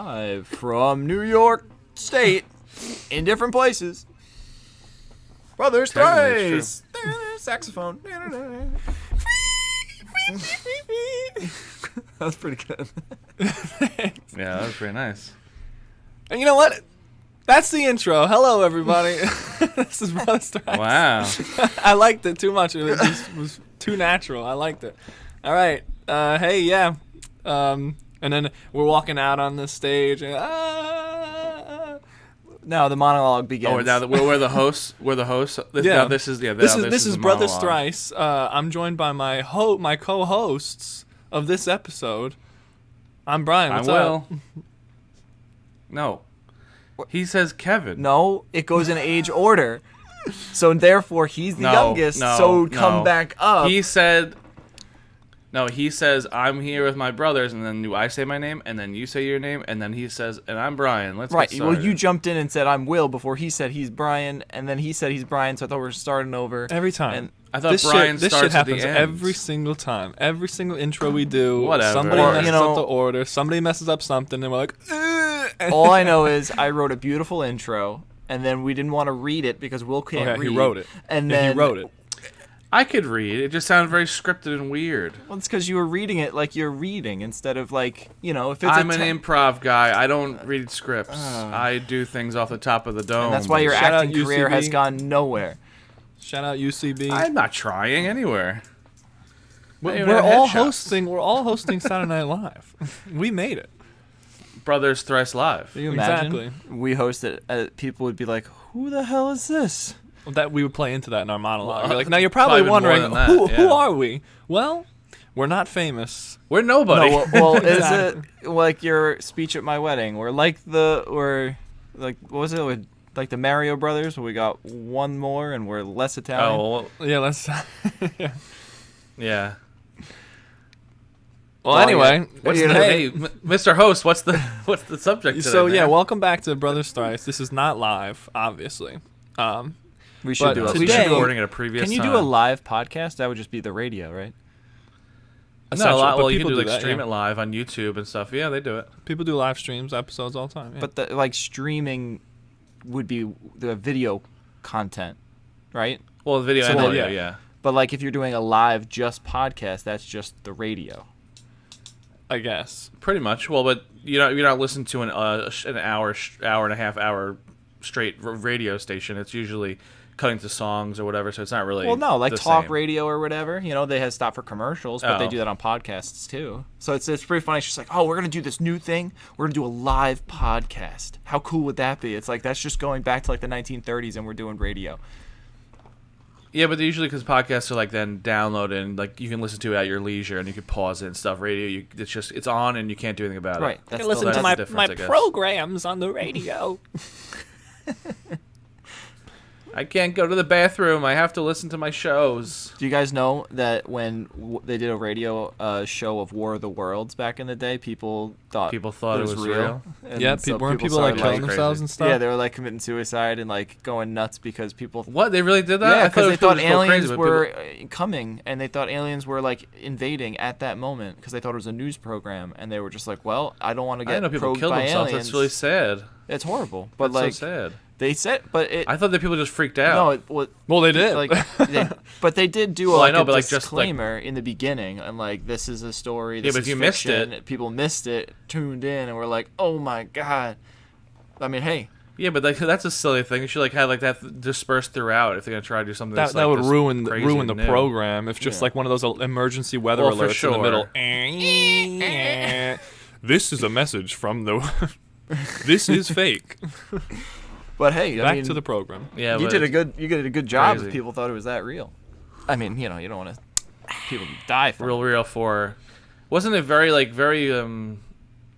Live from New York State in different places. Brothers Thrice. Saxophone. That was pretty good. Yeah, that was pretty nice. And you know what? That's the intro. Hello, everybody. This is Brothers Thrice. Wow. I liked it too much. It just was too natural. I liked it. All right. Hey, yeah. And then we're walking out on the stage. And, No, the monologue begins. Oh, now we're the hosts. We're the hosts. Yeah. This is This is Brothers monologue. Thrice. I'm joined by my co-hosts of this episode. I'm Brian. What's up? No. He says Kevin. No, it goes in age order. So therefore, he's the youngest. So come back up. He said. No, he says, I'm here with my brothers, and then I say my name, and then you say your name, and then he says, and I'm Brian. Let's get started. Well, you jumped in and said, I'm Will, before he said he's Brian, and then he said he's Brian, so I thought we were starting over. Every time. And I thought Brian this starts shit happens at the end. every single time. Every single intro we do, Whatever. somebody Or, messes you know, up the order, somebody messes up something, and we're like, all I know is I wrote a beautiful intro, and then we didn't want to read it because Will can't read. he wrote it. And Yeah, then he wrote it. I could read. It just sounded very scripted and weird. Well, it's because you were reading it like you're reading instead of like, you know, if it's I'm an improv guy. I don't read scripts. I do things off the top of the dome. And that's why your Shout out acting career has UCB. gone nowhere. Shout out UCB. I'm not trying anywhere. We're all hosting. We're all hosting Saturday Night Live. We made it. Brothers Thrice Live. Can you imagine? Exactly. We hosted, people would be like, who the hell is this? That we would play into that in our monologue. Well, We're like, now you're probably probably more wondering than that, who yeah. are we? Well, we're not famous. We're nobody. No, well, Exactly. is it like your speech at my wedding? We're like what was it? With, like the Mario Brothers, where we got one more and we're less Italian. Oh, well, Yeah, let's. yeah. Well, anyway, What's You the, know, hey, Mr. Host, what's the subject today, so yeah, man? welcome back to Brothers Thrice. This is not live, obviously. We should but do We it. should today- be recording at a previous Can you time. do a live podcast? That would just be the radio, right? No, Essentially, but well, you can people do like that, stream yeah. it live on YouTube and stuff. Yeah, they do it. People do live streams, episodes all the time. Yeah. But like streaming would be the video content, right? Well, the video So, and well, audio, yeah. yeah. But like if you're doing a live just podcast, that's just the radio. I guess. Pretty much. Well, but you're not listening to an hour and a half hour straight radio station. It's usually cutting to songs or whatever, so it's not really. Well, no, like the talk same. radio or whatever. You know, they have stop for commercials, but they Oh. do that on podcasts too. So it's pretty funny. It's just like, oh, we're gonna do this new thing. We're gonna do a live podcast. How cool would that be? It's like that's just going back to like the 1930s, and we're doing radio. Yeah, but usually because podcasts are like then downloaded and like you can listen to it at your leisure and you can pause it and stuff. Radio, it's on and you can't do anything about Right. it. That's I listen the to that's the my difference, I guess. programs on the radio. I can't go to the bathroom. I have to listen to my shows. Do you guys know that when they did a radio show of War of the Worlds back in the day, people thought People thought it was real. And Yeah, so weren't people like started, killing crazy. themselves and stuff? Yeah, they were like committing suicide and like going nuts because people. What? They really did that? Yeah, I because it they was people thought just go aliens crazy, but were people- coming, and they thought aliens were like invading at that moment because they thought it was a news program, and they were just like, "Well, I don't want to I get know people probed killed by themselves. aliens." That's really sad. It's horrible, but That's like so sad. they said, but it. I thought that people just freaked out. no, Well, they did. like, but they did do Well, I like know, a but, like, just, like- disclaimer in the beginning, and like this is a story. This but is if you missed fiction. it- People missed it, tuned in, and were like, "Oh my god!" I mean, hey, Yeah, but like that's a silly thing. You should like have like that dispersed throughout if they're gonna try to do something. that That's, that like, would just ruin crazy ruin the and new. program if just Yeah. like one of those emergency weather Well, for alerts in the middle. sure. This is a message from the. This is fake. but hey, I Back mean, to the program. Yeah, you but did a good job. crazy. If people thought it was that real. I mean, you know, you don't want to people die from. real for. Wasn't it very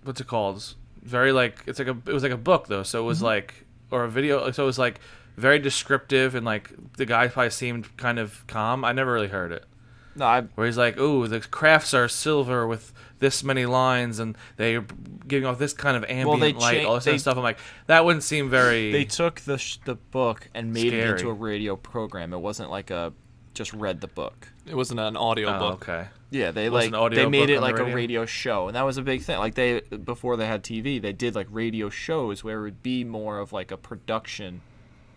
what's it called? Very like it was like a book though, so it was like or a video, so it was like very descriptive and like the guy probably seemed kind of calm. I never really heard it. No, I Where he's like, "Ooh, the crafts are silver with this many lines, and they're giving off this kind of ambient they light, all this they- kind of stuff." I'm like, that wouldn't seem very. they took the book and made it Scary. into a radio program. It wasn't like a just read the book. It wasn't an audio Oh, book. okay. Yeah, they Was an audio they made book it on the like a radio? radio show, and that was a big thing. Like before they had TV, they did like radio shows where it would be more of like a production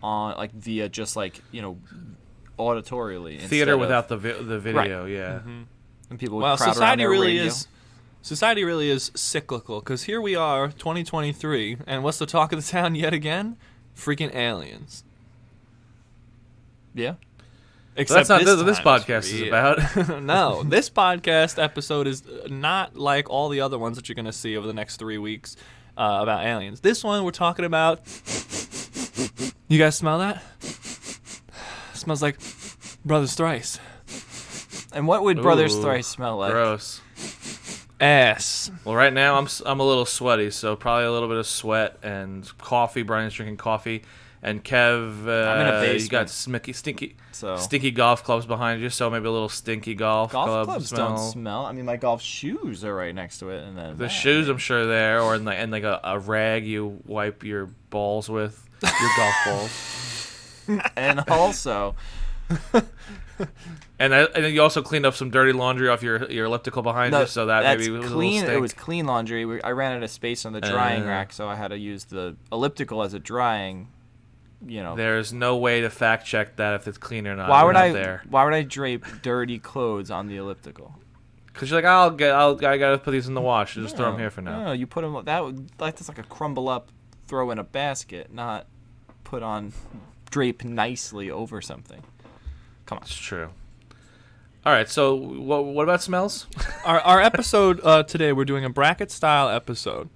on like via just like auditorially Theater instead without of, the video, yeah. and people would Well, crowd around society their really radio. society really is cyclical, because here we are, 2023, and what's the talk of the town yet again? Freaking aliens. Yeah. But that's not this this time it's podcast is real. about. No, this podcast episode is not like all the other ones that you're going to see over the next 3 weeks about aliens. This one, we're talking about... You guys smell that? Smells like Brothers Thrice. And what would Brothers Ooh, Thrice smell like? Gross. Ass. Well, right now I'm a little sweaty, so probably a little bit of sweat and coffee. Brian's drinking coffee, and Kev, I'm in a basement. you got stinky So golf clubs behind you, so maybe a little stinky golf club clubs smell. don't smell. I mean, my golf shoes are right next to it, and then The shoes, I'm sure there, or in like a rag you wipe your balls with, your golf balls. and also. And then you also cleaned up some dirty laundry off your elliptical behind you, so that that's maybe was clean. a little stink. It was clean laundry. I ran out of space on the drying rack, so I had to use the elliptical as a drying. There's no way to fact check that if it's clean or not. Why We're would not I? There. Why would I drape dirty clothes on the elliptical? Because you're like, I gotta put these in the wash. Just throw them here for now. No, you put them. That's like a crumble up, throw in a basket, not put on, drape nicely over something. Come on. It's true. All right, so what about smells? Our episode today, we're doing a bracket style episode,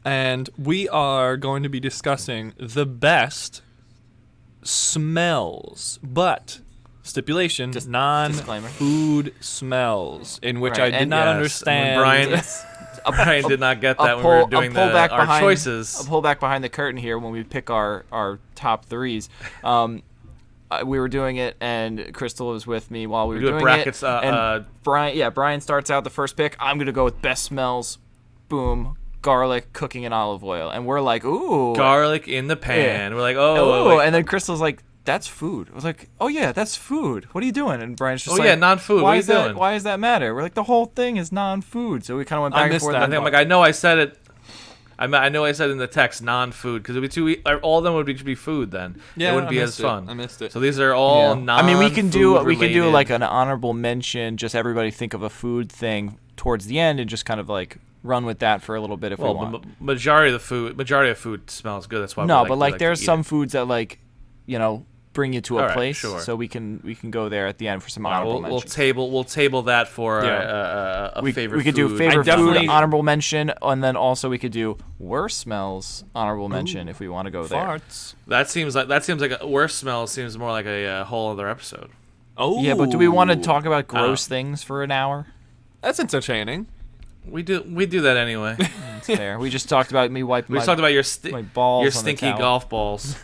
and we are going to be discussing the best smells, but stipulation, Disclaimer. non-food smells, in which Right, I did and not yes, understand. Brian, Brian did not get that when we were doing our choices. I'll pull back behind the curtain here when we pick our top threes. We were doing it, and Crystal was with me while we were doing brackets, it. And Brian starts out the first pick. I'm gonna go with best smells. Boom, garlic, cooking in olive oil, and we're like, ooh, Garlic in the pan. Yeah. We're like, oh, and then Crystal's like, that's food. I was like, oh yeah, that's food. What are you doing? And Brian's just like, non-food. Why What are is you that? doing? Why does that matter? We're like, the whole thing is non-food. So we kind of went I back and missed forth. that. I think I'm like, I know I said it. I know I said in the text non-food because it would be too. All of them would be food then. Yeah, it wouldn't I be as missed it. fun. I missed it. So these are all non. I mean, we can do like an honorable mention. Just everybody think of a food thing towards the end and just kind of like run with that for a little bit if we want. the majority of food smells good. That's why. No, we but like there's to eat some it. foods that like, bring you to a All right, place. sure. So we can go there at the end for some All right, honorable we'll mentions. table that for Yeah. a we favorite. we could do food. favorite food, definitely- honorable mention, and then also we could do worst smells, honorable mention if we want to go there. Farts. That seems like a worst smell. Seems more like a whole other episode. Oh, Yeah, but do we want to talk about gross things for an hour? That's entertaining. We do that anyway. That's fair. We just talked about me wiping We my, talked about your my balls your on the stinky towel. golf balls.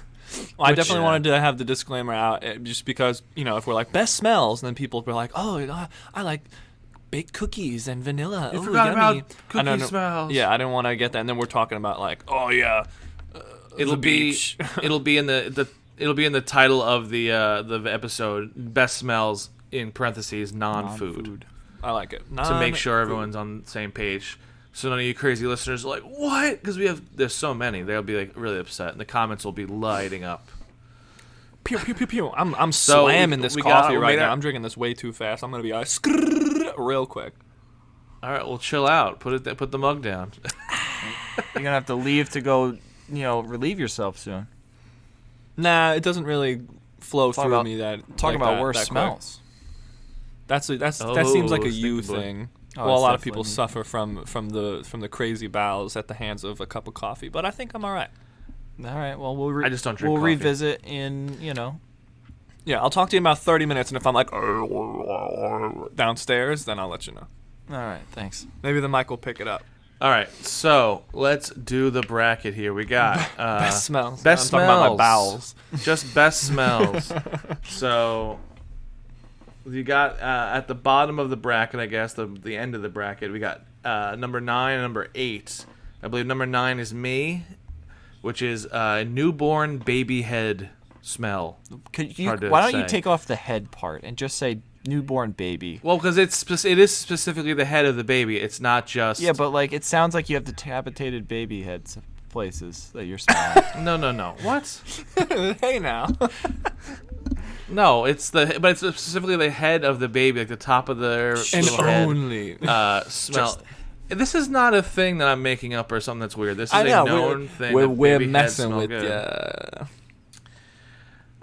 Well, I Which, definitely wanted to have the disclaimer out, just because, if we're like best smells, and then people were like, oh, I like baked cookies and vanilla. You Ooh, forgot yummy. about I don't cookie know- smells. Yeah, I didn't want to get that. And then we're talking about like, oh yeah, It'll the be beach. it'll be in the title of the episode. Best smells in parentheses non-food. I like it. To make sure everyone's on the same page. So none of you crazy listeners are like, what? Because there's so many. They'll be like really upset, and the comments will be lighting up. Pew pew pew pew. I'm So slamming this we coffee we right made now. our- I'm drinking this way too fast. I'm gonna be real quick. All right, well, chill out. Put the mug down. You're gonna have to leave to go, relieve yourself soon. Nah, it doesn't really flow Talk through about- me that. Talk like about that, worst that quick. smells. That seems like a stinky you boy. thing. Oh, Well, a it's lot of people definitely- suffer from the crazy bowels at the hands of a cup of coffee, but I think I'm all right. All right. Well, I just don't drink We'll coffee. revisit in Yeah, I'll talk to you in about 30 minutes, and if I'm like downstairs, then I'll let you know. All right. Thanks. Maybe the mic will pick it up. All right, so let's do the bracket here. We got Best smells. Best I'm talking about my smells. bowels. Just best smells. So you got at the bottom of the bracket, I guess, the end of the bracket, we got number 9 and number 8. I believe number 9 is me, which is newborn baby head. smell. Why Hard to don't you say. take off the head part and just say newborn baby? Well, because it is specifically the head of the baby. It's not just. Yeah, but like it sounds like you have decapitated baby heads places that you're smelling. No. What? Hey now. No, it's specifically the head of the baby, like the top of their And little head. only. Smell. This is not a thing that I'm making up or something that's weird. This is I know, a known thing. We're that baby messing heads smell with good. ya.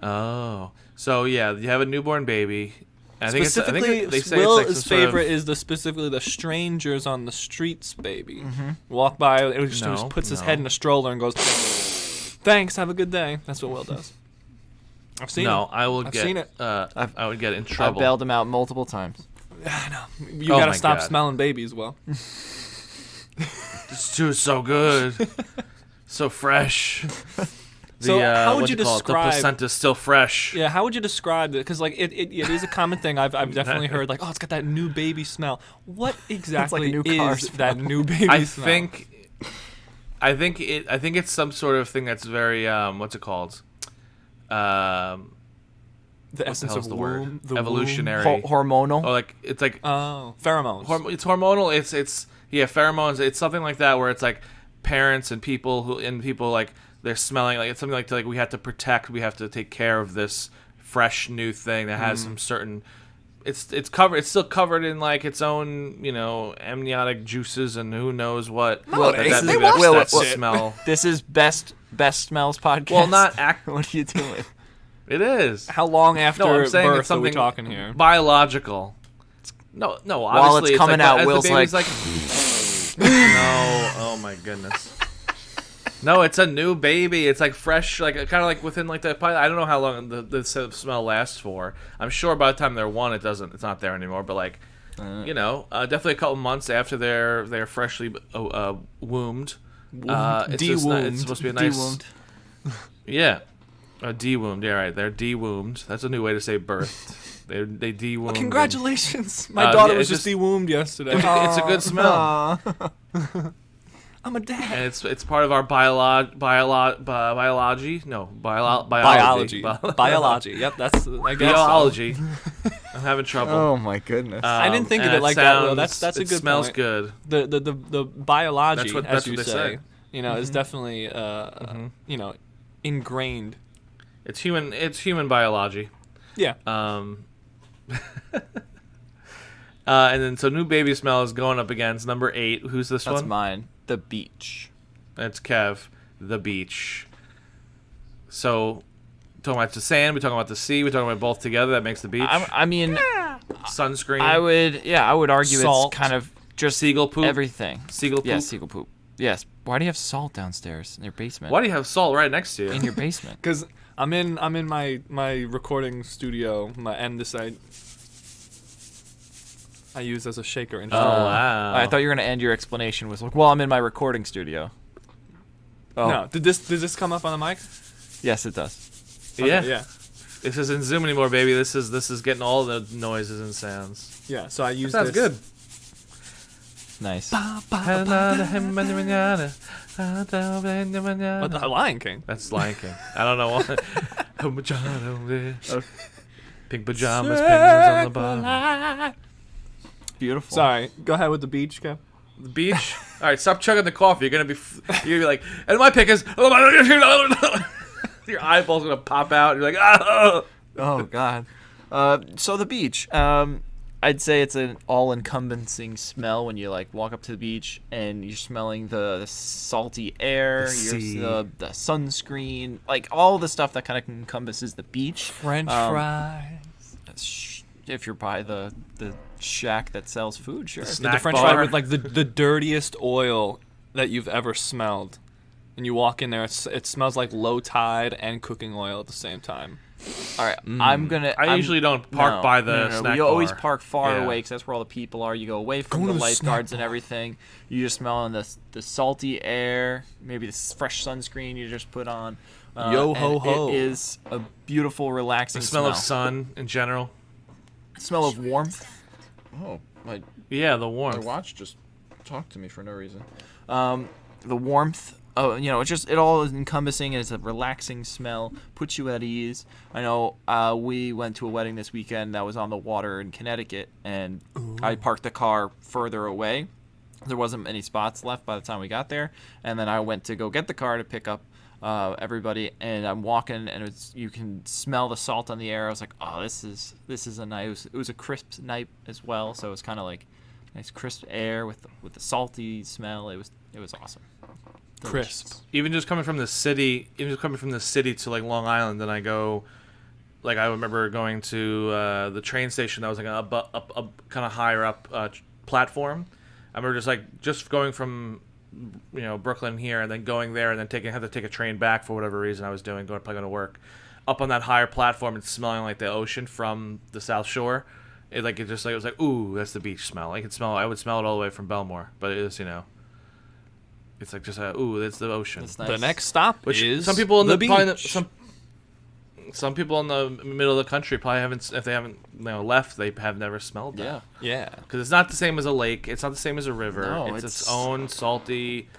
Oh, so yeah, you have a newborn baby. I think Specifically, they say Will's it's like some sort favorite of, is specifically the strangers on the streets baby. Walk by, and he just puts his head in a stroller and goes, "Thanks, have a good day." That's what Will does. I've seen it. I've seen it. I would get in I trouble. bailed him out multiple times. I know. You Oh gotta my stop God. smelling babies, Will. This too is so good, so fresh. So how would what you do call it? describe? The placenta's still fresh. Yeah, how would you describe it? Because like it is a common thing. I've definitely heard like, oh, it's got that new baby smell. What exactly new car is that new baby I smell? think it's some sort of thing that's very what's it called? The the essence hell's of the womb, word? the Evolutionary. Hormonal. Oh, like it's like pheromones. it's hormonal. It's pheromones. It's something like that where it's like parents and people like they're smelling like it's something like we have to protect. We have to take care of this fresh new thing that has some certain. It's covered. It's still covered in like its own amniotic juices and who knows what. No, But they that- watch that's that that shit. smell. This is best smells podcast. Well, not What are you doing? It is. How long after No, I'm saying birth it's something are we talking here? biological. No. While Obviously, it's coming like, out, as the Will's baby's like, no. Oh my goodness. No, it's a new baby. It's like fresh, like kind of like within like the. I don't know how long the smell lasts for. I'm sure by the time they're one, it doesn't. It's not there anymore. But like, definitely a couple months after they're freshly wombed. It's just De-wombed. it's supposed to be a nice. de-wombed. Yeah. De-wombed. Yeah, right. They're de-wombed. That's a new way to say birthed. They de-wombed. Congratulations! My yeah, daughter was it's just de-wombed yesterday. It's a good smell, I'm a dad. and it's part of our biology. No, Biology. Biology. Yep, that's I guess. Biology. I'm having trouble. Oh my goodness. I didn't think of and it like that, Will. sounds- That's a it good smells point. good. The biology, That's as you what they say, say. is definitely ingrained. It's human biology. Yeah. And then so new baby smell is going up against number 8. Who's this That's one? mine. The beach. That's Kev. The beach. So talking about the sand, we're talking about the sea, we're talking about both together. That makes the beach. I mean, Sunscreen. I would argue Salt. it's kind of just Seagull poop. everything. Seagull poop. Yeah, seagull poop. Yes. Why do you have salt downstairs in your basement? Why do you have salt right next to you? In your basement? Because I'm in my recording studio, and this I use as a shaker Oh instrument. wow! I thought you were gonna end your explanation with like, well, I'm in my recording studio. Oh. No, did this come up on the mic? Yes, it does. Okay, yeah. yeah, This isn't Zoom anymore, baby. This is getting all the noises and sounds. yeah. So I use Sounds this. good. Nice. What the Lion King? That's Lion King. I don't know what. Pink pajamas, penguins on the bottom. Beautiful. Sorry, go ahead with the beach, Kev. The beach. All right, stop chugging the coffee. You're gonna be like, and my pick is. Your eyeball's gonna pop out. You're like, oh. Oh God. So the beach. I'd say it's an all-encompassing smell when you like walk up to the beach and you're smelling the salty air, the sunscreen, like all the stuff that kind of encompasses the beach. French fries. If you're by the shack that sells food, sure. Snack The French bar. fry with like the dirtiest oil that you've ever smelled, and you walk in there, it smells like low tide and cooking oil at the same time. All right, I usually don't park by the snack You always bar. park far Yeah. away because that's where all the people are. You go away from Go the to the lifeguards snack and everything. You just smell the salty air, maybe the fresh sunscreen you just put on. Yo ho and ho. It is a beautiful, relaxing The smell of sun in general. Smell of warmth. Oh, Yeah, the my warmth. watch just talked to me for no reason. The warmth it all is encompassing, and it's a relaxing smell, puts you at ease. I know we went to a wedding this weekend that was on the water in Connecticut, and I parked the car further away. There wasn't many spots left by the time we got there, and then I went to go get the car to pick up everybody, and I'm walking, and you can smell the salt on the air. I was like, oh, this is a nice. It was a crisp night as well, so it was kind of like nice crisp air with the salty smell. It was awesome. Delicious. Crisp. Even just coming from the city to like Long Island, then I go, like I remember going to the train station that was like up kind of higher up platform. I remember just going from Brooklyn here and then going there and then had to take a train back for whatever reason I was doing, probably going to work, up on that higher platform and smelling like the ocean from the South Shore. It was like ooh, that's the beach smell. I would smell it all the way from Belmore, but it is it's like just ooh, that's the ocean. That's nice. The next stop is some people in the probably beach. Some people in the middle of the country probably haven't, if they haven't left, they have never smelled that. Yeah. Because it's not the same as a lake. It's not the same as a river. No, it's its own salty.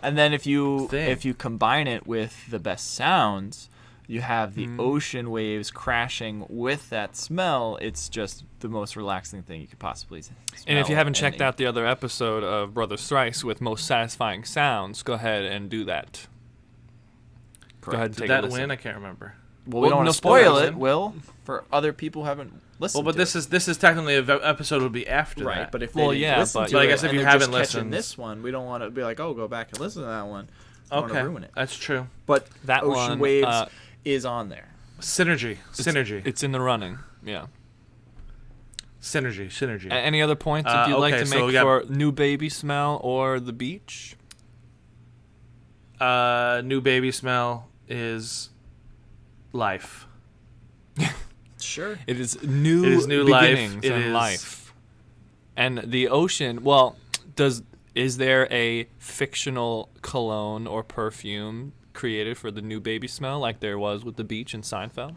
And then if you thing. combine it with the best sounds, you have the ocean waves crashing with that smell. It's just the most relaxing thing you could possibly smell. And if you haven't checked out the other episode of Brothers Thrice with most satisfying sounds, go ahead and do that. Go ahead and Did take that a listen. win? I can't remember. Well, we don't want no to spoil spoilers. it, Will, for other people who haven't listened. Well, but this is technically an episode would be after right. that. But if Well, they yeah, listen but- to But I it guess if and you they're haven't just catching listened- this one, we don't want to be like, oh, go back and listen to that one. Don't want to ruin it. That's true. But That Ocean one, Waves is on there. Synergy. It's in the running. Yeah. Synergy. Any other points that you'd like okay, to so make for new baby smell or the beach? New baby smell is life. Sure. It is new. It is new life. beginnings It and is- life. And the ocean. Well, is there a fictional cologne or perfume created for the new baby smell, like there was with the beach in Seinfeld?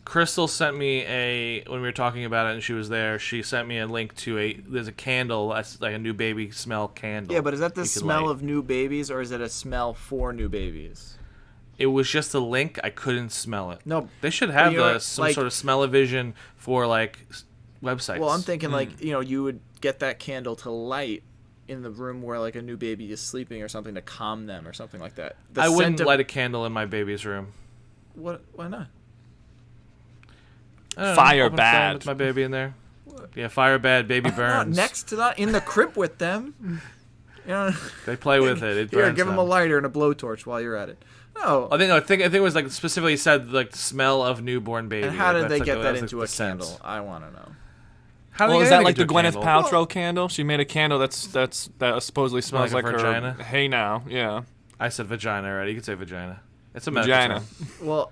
Crystal sent me when we were talking about it and she was there, she sent me a link to there's a candle that's like a new baby smell candle. Yeah, but is that the you could smell light. of new babies, or is it a smell for new babies? It was just a link. I couldn't smell it. No. They should have you know what, some like- sort of smell-o-vision for like websites. Well, I'm thinking you would get that candle to light in the room where like a new baby is sleeping or something to calm them or something like that. I wouldn't light a candle in my baby's room. What? Why not? I don't know, Fire open flame bad. with my baby in there. Yeah, fire bad. Baby Not burns. next to that, in the crib with them. You know, They play with it. It here, burns give them a them. lighter and a blowtorch while you're at it. No. I think it was like specifically said like the smell of newborn baby. And how did they get that was, into the a sense. candle? I want to know. How did Well, they is get that it like the into a Gwyneth candle? Paltrow candle? She made a candle that supposedly smells Like like a her. vagina? Hey now, yeah, I said vagina already. You could say vagina. It's a medical vagina. term. Well,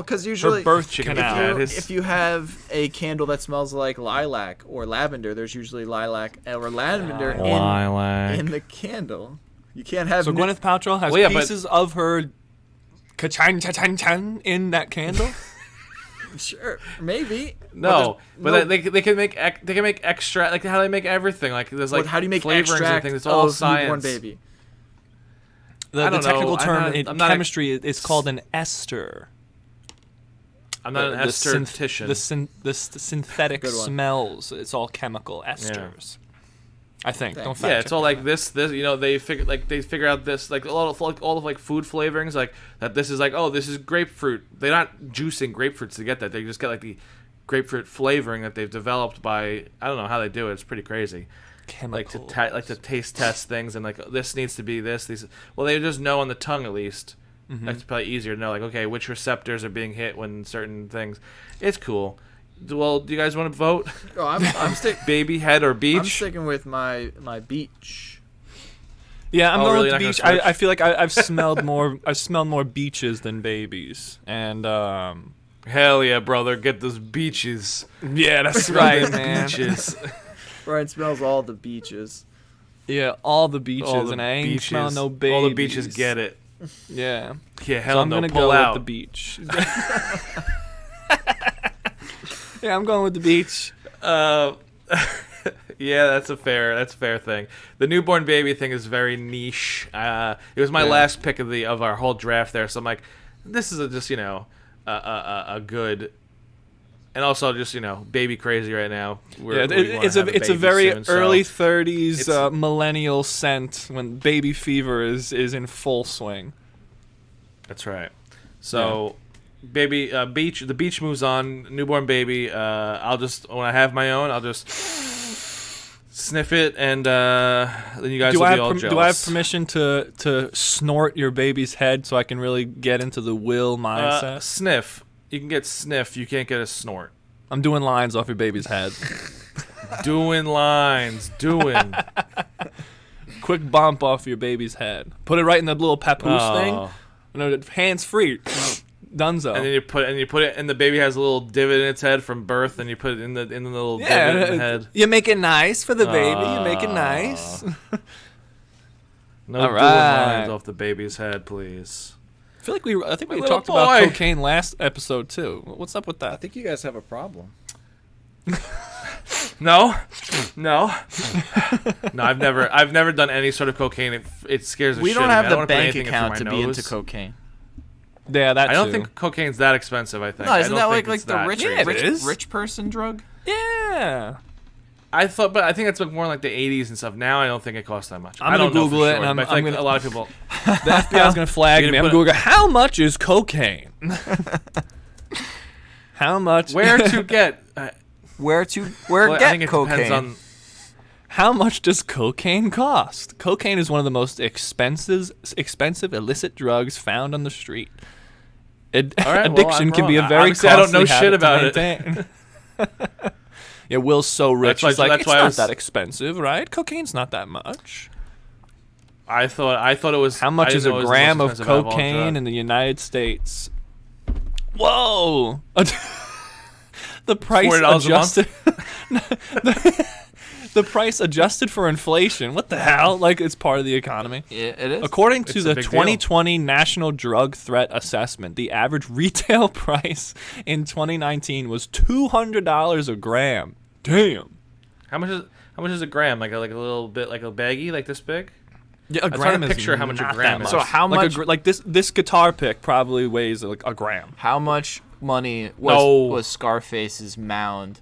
because usually Her birth Chicken canal. fat is- if you have a candle that smells like lilac or lavender, there's usually lilac or lavender Lilac. in the candle. You can't have So Gwyneth Paltrow has Well, yeah, but- pieces of her ka-chan cha-chan chan in that candle. Sure, maybe. No, but no- they can make extra like how they make everything like there's like how do you make flavorings and extract things. It's all of science. newborn baby? The I don't know. technical I'm term not- in I'm not a- chemistry is called an ester. I'm not an The synth- esthetician. the synthetic Good one. smells. It's all chemical esters. I think. Don't Thanks. fact Yeah, it's check all me. like this. They figure out this like a lot of like all of like food flavorings like that. This is like this is grapefruit. They're not juicing grapefruits to get that. They just get like the grapefruit flavoring that they've developed by I don't know how they do it. It's pretty crazy. Like chemical. to taste test things and like this needs to be this. These they just know on the tongue at least. That's probably easier to know. Like okay, which receptors are being hit when certain things. It's cool. Well, do you guys want to vote? Oh, I'm Baby head or beach? I'm sticking with my beach. Yeah, I'm Oh, going really? with the Not gonna beach. switch? I feel like I've smelled more. I've smelled more beaches than babies, and Hell yeah, brother! Get those beaches. yeah, that's right, man. Beaches. Ryan smells all the beaches. Yeah, all the beaches, All the and I ain't beaches. smell no babies. All the beaches get it. Yeah, Yeah, so hell I'm no. gonna Pull go out. with the beach. Yeah, I'm going with the beach. Yeah, that's a fair thing. The newborn baby thing is very niche. It was my last pick of our whole draft there, so I'm like, this is just a good, and also just baby crazy right now. It's a very soon, early so 30s millennial scent when baby fever is in full swing. That's right. So. Baby, the beach moves on. Newborn baby. I'll just when I have my own, I'll just sniff it, and then you guys will be all jealous. Do I have permission to snort your baby's head so I can really get into the will mindset? Sniff. You can get sniff. You can't get a snort. I'm doing lines off your baby's head. Doing lines. Doing. Quick bump off your baby's head. Put it right in the little papoose thing. No, hands free. Dunzo. And then you put it, and the baby has a little divot in its head from birth, and you put it in the little divot in the head. You make it nice for the baby. You make it nice. No doing lines off the baby's head, please. I think we talked about cocaine last episode too. What's up with that? I think you guys have a problem. No. I've never done any sort of cocaine. It scares the shit out of me. We don't have the bank account to be into cocaine. Yeah, I don't think cocaine's that expensive. I think. No, isn't that like the rich person drug? Yeah. I think it's more like the 80s and stuff. Now I don't think it costs that much. I'm gonna Google it, and I'm gonna, a lot of people. The FBI's gonna flag me. I'm Googling how much is cocaine. How much? Where to get? Where get I think it cocaine? depends on. How much does cocaine cost? Cocaine is one of the most expensive illicit drugs found on the street. Addiction can be a very costly I don't know shit about it. Yeah, Will's so rich. He's like, it's not that expensive, right? Cocaine's not that much. I thought it was. How much is a gram of cocaine in the United States? Whoa! The price adjusted. The price adjusted for inflation. What the hell? Like, it's part of the economy. Yeah, it is. According to the 2020 National Drug Threat Assessment, the average retail price in 2019 was $200 a gram. Damn. How much is a gram? Like a little bit, like a baggie, like this big? Yeah, a gram is picture how much a gram is. So how much? Like this guitar pick probably weighs like a gram. How much money was Scarface's mound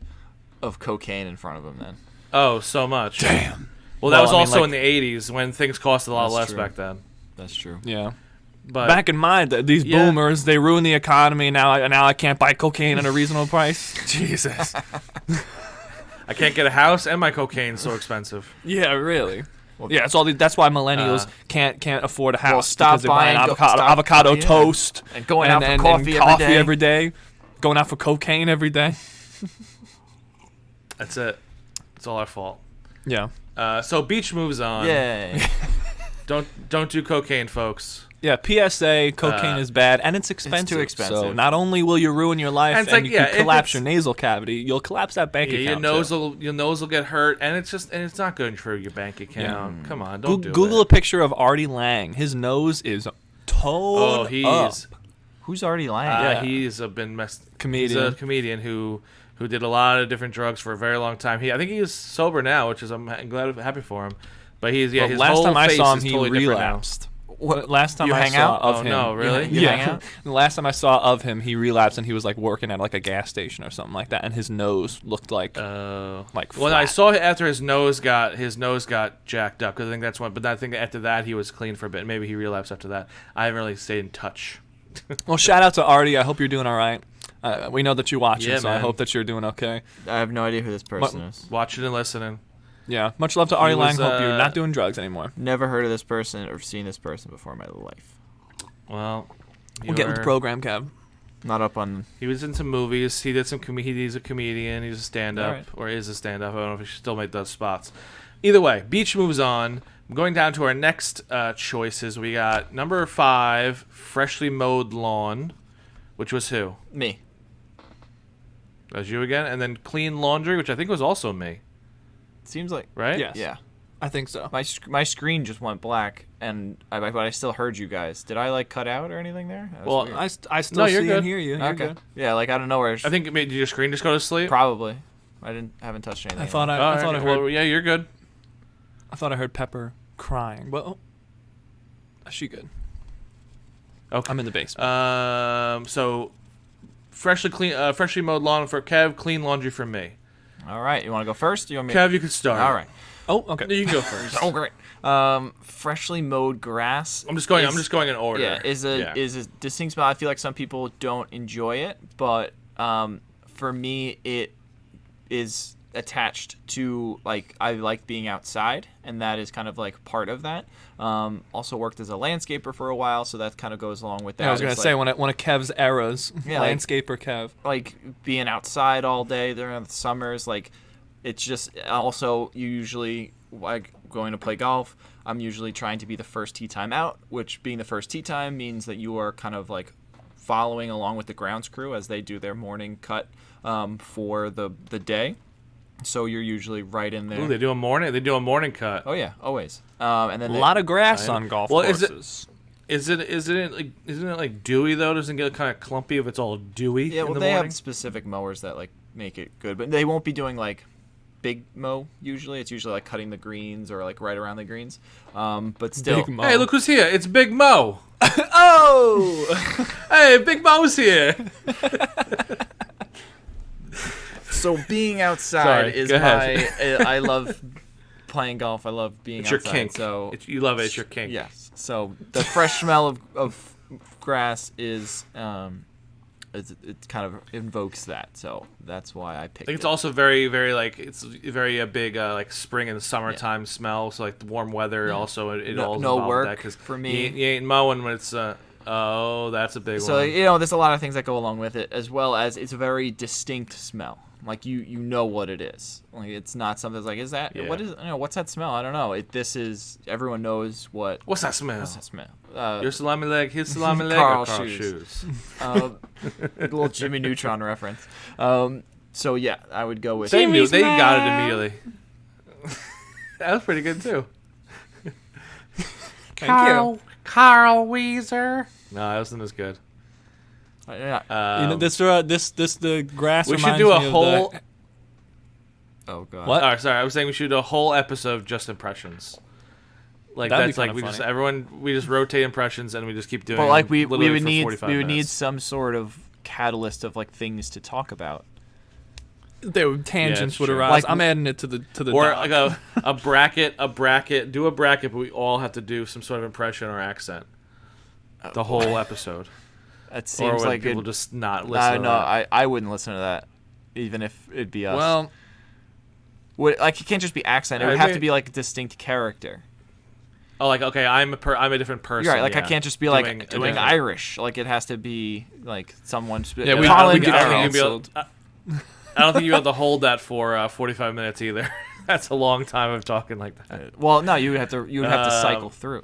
of cocaine in front of him then? Oh, so much. Damn. Well, that was also in the 80s when things cost a lot less back then. That's true. Yeah. But back in mind, these boomers, they ruin the economy. Now I can't buy cocaine at a reasonable price. Jesus. I can't get a house, and my cocaine's so expensive. Yeah, really. Well, yeah, that's why millennials can't afford a house. Well, stop buying avocado toast and going out for coffee every day. Going out for cocaine every day. That's it. It's all our fault. Yeah. So beach moves on. Yay. Don't do cocaine, folks. Yeah. PSA: cocaine is bad and it's expensive. It's too expensive. So not only will you ruin your life and you can collapse your nasal cavity, you'll collapse that bank account. Your nose will get hurt, and it's not good for your bank account. Yeah. Come on, don't do it. Google a picture of Artie Lang. His nose is toned up. Who's Artie Lang? He's a comedian. He's a comedian who did a lot of different drugs for a very long time. I think he's sober now, which is I'm happy for him. But his last whole time I face saw him, is he totally relapsed. Last time I saw out of him. No, really? You hang out? The last time I saw of him, he relapsed and he was like working at like a gas station or something like that, and his nose looked like flat. Well, I saw after his nose got jacked up because I think that's one. But I think after that he was clean for a bit. Maybe he relapsed after that. I haven't really stayed in touch. Well, shout out to Artie. I hope you're doing all right. We know that you watch it, so man. I hope that you're doing okay. I have no idea who this person is. Watching and listening. Yeah, much love to Artie Lang. Hope you're not doing drugs anymore. Never heard of this person or seen this person before in my life. Well, we'll get with the program, Kev. Not up on. He was into movies. He did some. He's a comedian. He's a stand-up, or is a stand-up. I don't know if he still made those spots. Either way, beach moves on. Going down to our next choices, we got number 5, freshly mowed lawn, which was who? Me. That was you again, and then clean laundry, which I think was also me. Seems like right. Yes. Yeah. I think so. My screen just went black, but I still heard you guys. Did I like cut out or anything there? Well, I still see and hear you. You're okay. good. Yeah, like I don't know where. I think did your screen just go to sleep? Probably. haven't touched anything. I thought I Alright, heard. well, yeah, you're good. I thought I heard Pepper crying. Well, is she good? Okay. I'm in the basement. So freshly mowed lawn for Kev, clean laundry for me. All right, you want to go first? You want me? Kev, you can start. All right. Oh, okay. You can go first. Oh, great. Freshly mowed grass. I'm just going in order. Yeah, is a distinct smell. I feel like some people don't enjoy it, but for me, it is attached to like I like being outside, and that is kind of like part of that. Also worked as a landscaper for a while, so that kind of goes along with that. Yeah, I was gonna It's say like, one of Kev's eras, Yeah, like- landscaper Kev. like being outside all day during the summers, like it's just also you usually like going to play golf. I'm usually trying to be the first tee time out, which being the first tee time means that you are kind of like following along with the grounds crew as they do their morning cut for the day. So you're usually right in there. Ooh, they do a morning cut. Oh yeah, always. And then A lot of grass on golf courses. courses. Isn't it like dewy though? Doesn't it get kind of clumpy if it's all dewy? yeah, well in the they morning? have specific mowers that like make it good, but they won't be doing like big mow usually. It's usually like cutting the greens or like right around the greens. But still, Big mow. Hey, look who's here! It's Big Mo. oh. Hey, Big Mo's here. So being outside Sorry, is go my. ahead. I love playing golf. I love being It's your outside. kink. So You love it. It's your kink. yes. So the fresh smell of grass is it kind of invokes that. So that's why I picked I think it's it. also very, very like it's very a big like spring and summertime smell. So like the warm weather also it all no involved work with that because for me. You ain't mowing when it's oh that's a big So one. there's a lot of things that go along with it, as well as it's a very distinct smell. Like you know what it is. Like it's not something that's like, is that Yeah. what is? What's that smell? I don't know. This is everyone knows what. What's that smell? What's that smell? Your salami leg, his salami leg, Carl or Carl shoes. shoes. A little Jimmy Neutron reference. So yeah, I would go with. They knew. They got it immediately. That was pretty good too. Thank Carl Weezer. No, that wasn't as good. Yeah. this the grass. We should reminds do a me of whole. the- Oh god. What? Oh, sorry. I was saying we should do a whole episode of just impressions. Like That'd be that's like kinda we just rotate impressions and we just keep doing. But like we literally would for need 45 we would need minutes. some sort of catalyst of like things to talk about. There tangents it's would true. arise. Like- I'm adding it to the or doc. like a bracket. Do a bracket, but we all have to do some sort of impression or accent. The whole episode. It Or seems would like people it. just not listen. No, to that? I wouldn't listen to that, even if it'd be us. Well, Like it can't just be accent. It would Alright, have wait. to be like a distinct character. Oh, like okay, I'm a different person. You're right. Like I yeah. can't just be like Doing doing Irish. Like it has to be like someone. Yeah, we Colin get Farrell. canceled. I don't think you'll be able to hold that for 45 minutes either. That's a long time of talking like that. Well, no, you would have to cycle through.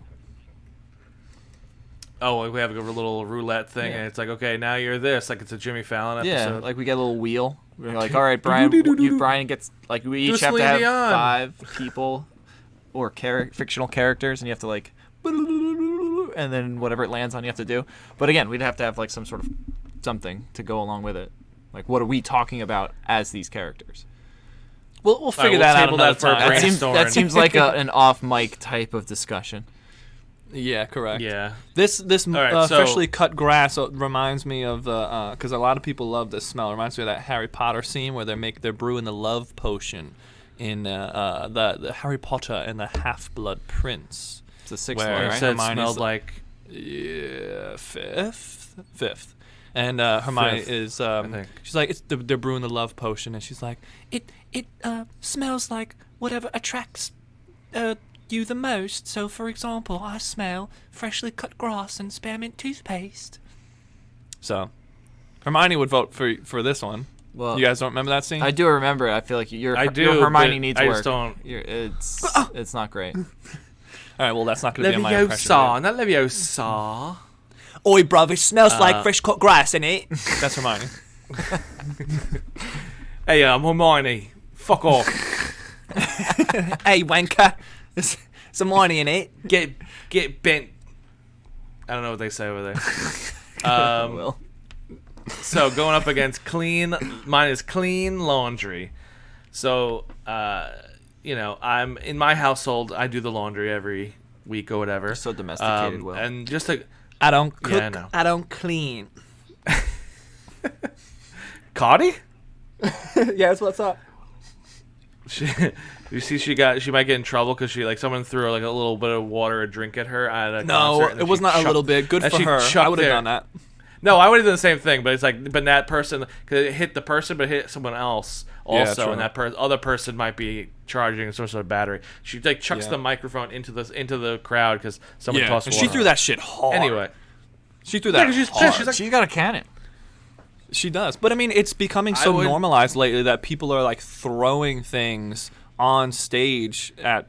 Oh, we have a little roulette thing, Yeah. and it's like, okay, now you're this. Like it's a Jimmy Fallon episode. Yeah, like we get a little wheel. We're like, all right, Brian. Brian gets like we each have to have Celine Dion. 5 people or fictional characters, and you have to like, and then whatever it lands on, you have to do. But again, we'd have to have like some sort of something to go along with it. Like, what are we talking about as these characters? we'll figure we'll that out table another that for a time. brainstorm. That seems like an off mic type of discussion. Yeah, correct. Yeah. This right, so- freshly cut grass reminds me of the because a lot of people love this smell. It reminds me of that Harry Potter scene where they're brewing the love potion in the Harry Potter and the Half-Blood Prince. It's the 6th Where one, It right? said Hermione's smelled like. Yeah, fifth. And Hermione Fifth, is think. she's like they're brewing the love potion, and she's like it smells like whatever attracts you the most. So for example, I smell freshly cut grass and spearmint toothpaste. So Hermione would vote for this one. Well, You guys don't remember that scene? I do remember it. I feel like your I do, Hermione but needs I work. just don't. It's not great. All right, well that's not going to be my impression. Leviosa, not Leviosa. Oi, brother, smells like fresh cut grass, innit? That's Hermione. Hey, I'm Hermione. Fuck off. Hey, wanker, it's Hermione in it. Get bent. I don't know what they say over there. Well, So going up against mine is clean laundry. So, I'm in my household. I do the laundry every week or whatever. You're so domesticated, Will. And just like I don't cook. Yeah, I know. I don't clean. Cotty? Yeah, that's what's up. You see, she might get in trouble because someone threw like a little bit of water or drink at her at a No, concert, and it was not a little bit. Good and for she her. I chucked would have their- done that. No, I would have done the same thing, but but that person, because it hit the person, but it hit someone else also, true. and that other person might be charging some sort of battery. She chucks Yeah. the microphone into the crowd because someone tossed and water. she threw that shit hard. Anyway. She threw that. Yeah, 'cause she's hard. pissed. She's like, She's got a cannon. She does, but I mean, it's becoming I so would- normalized lately that people are like throwing things on stage at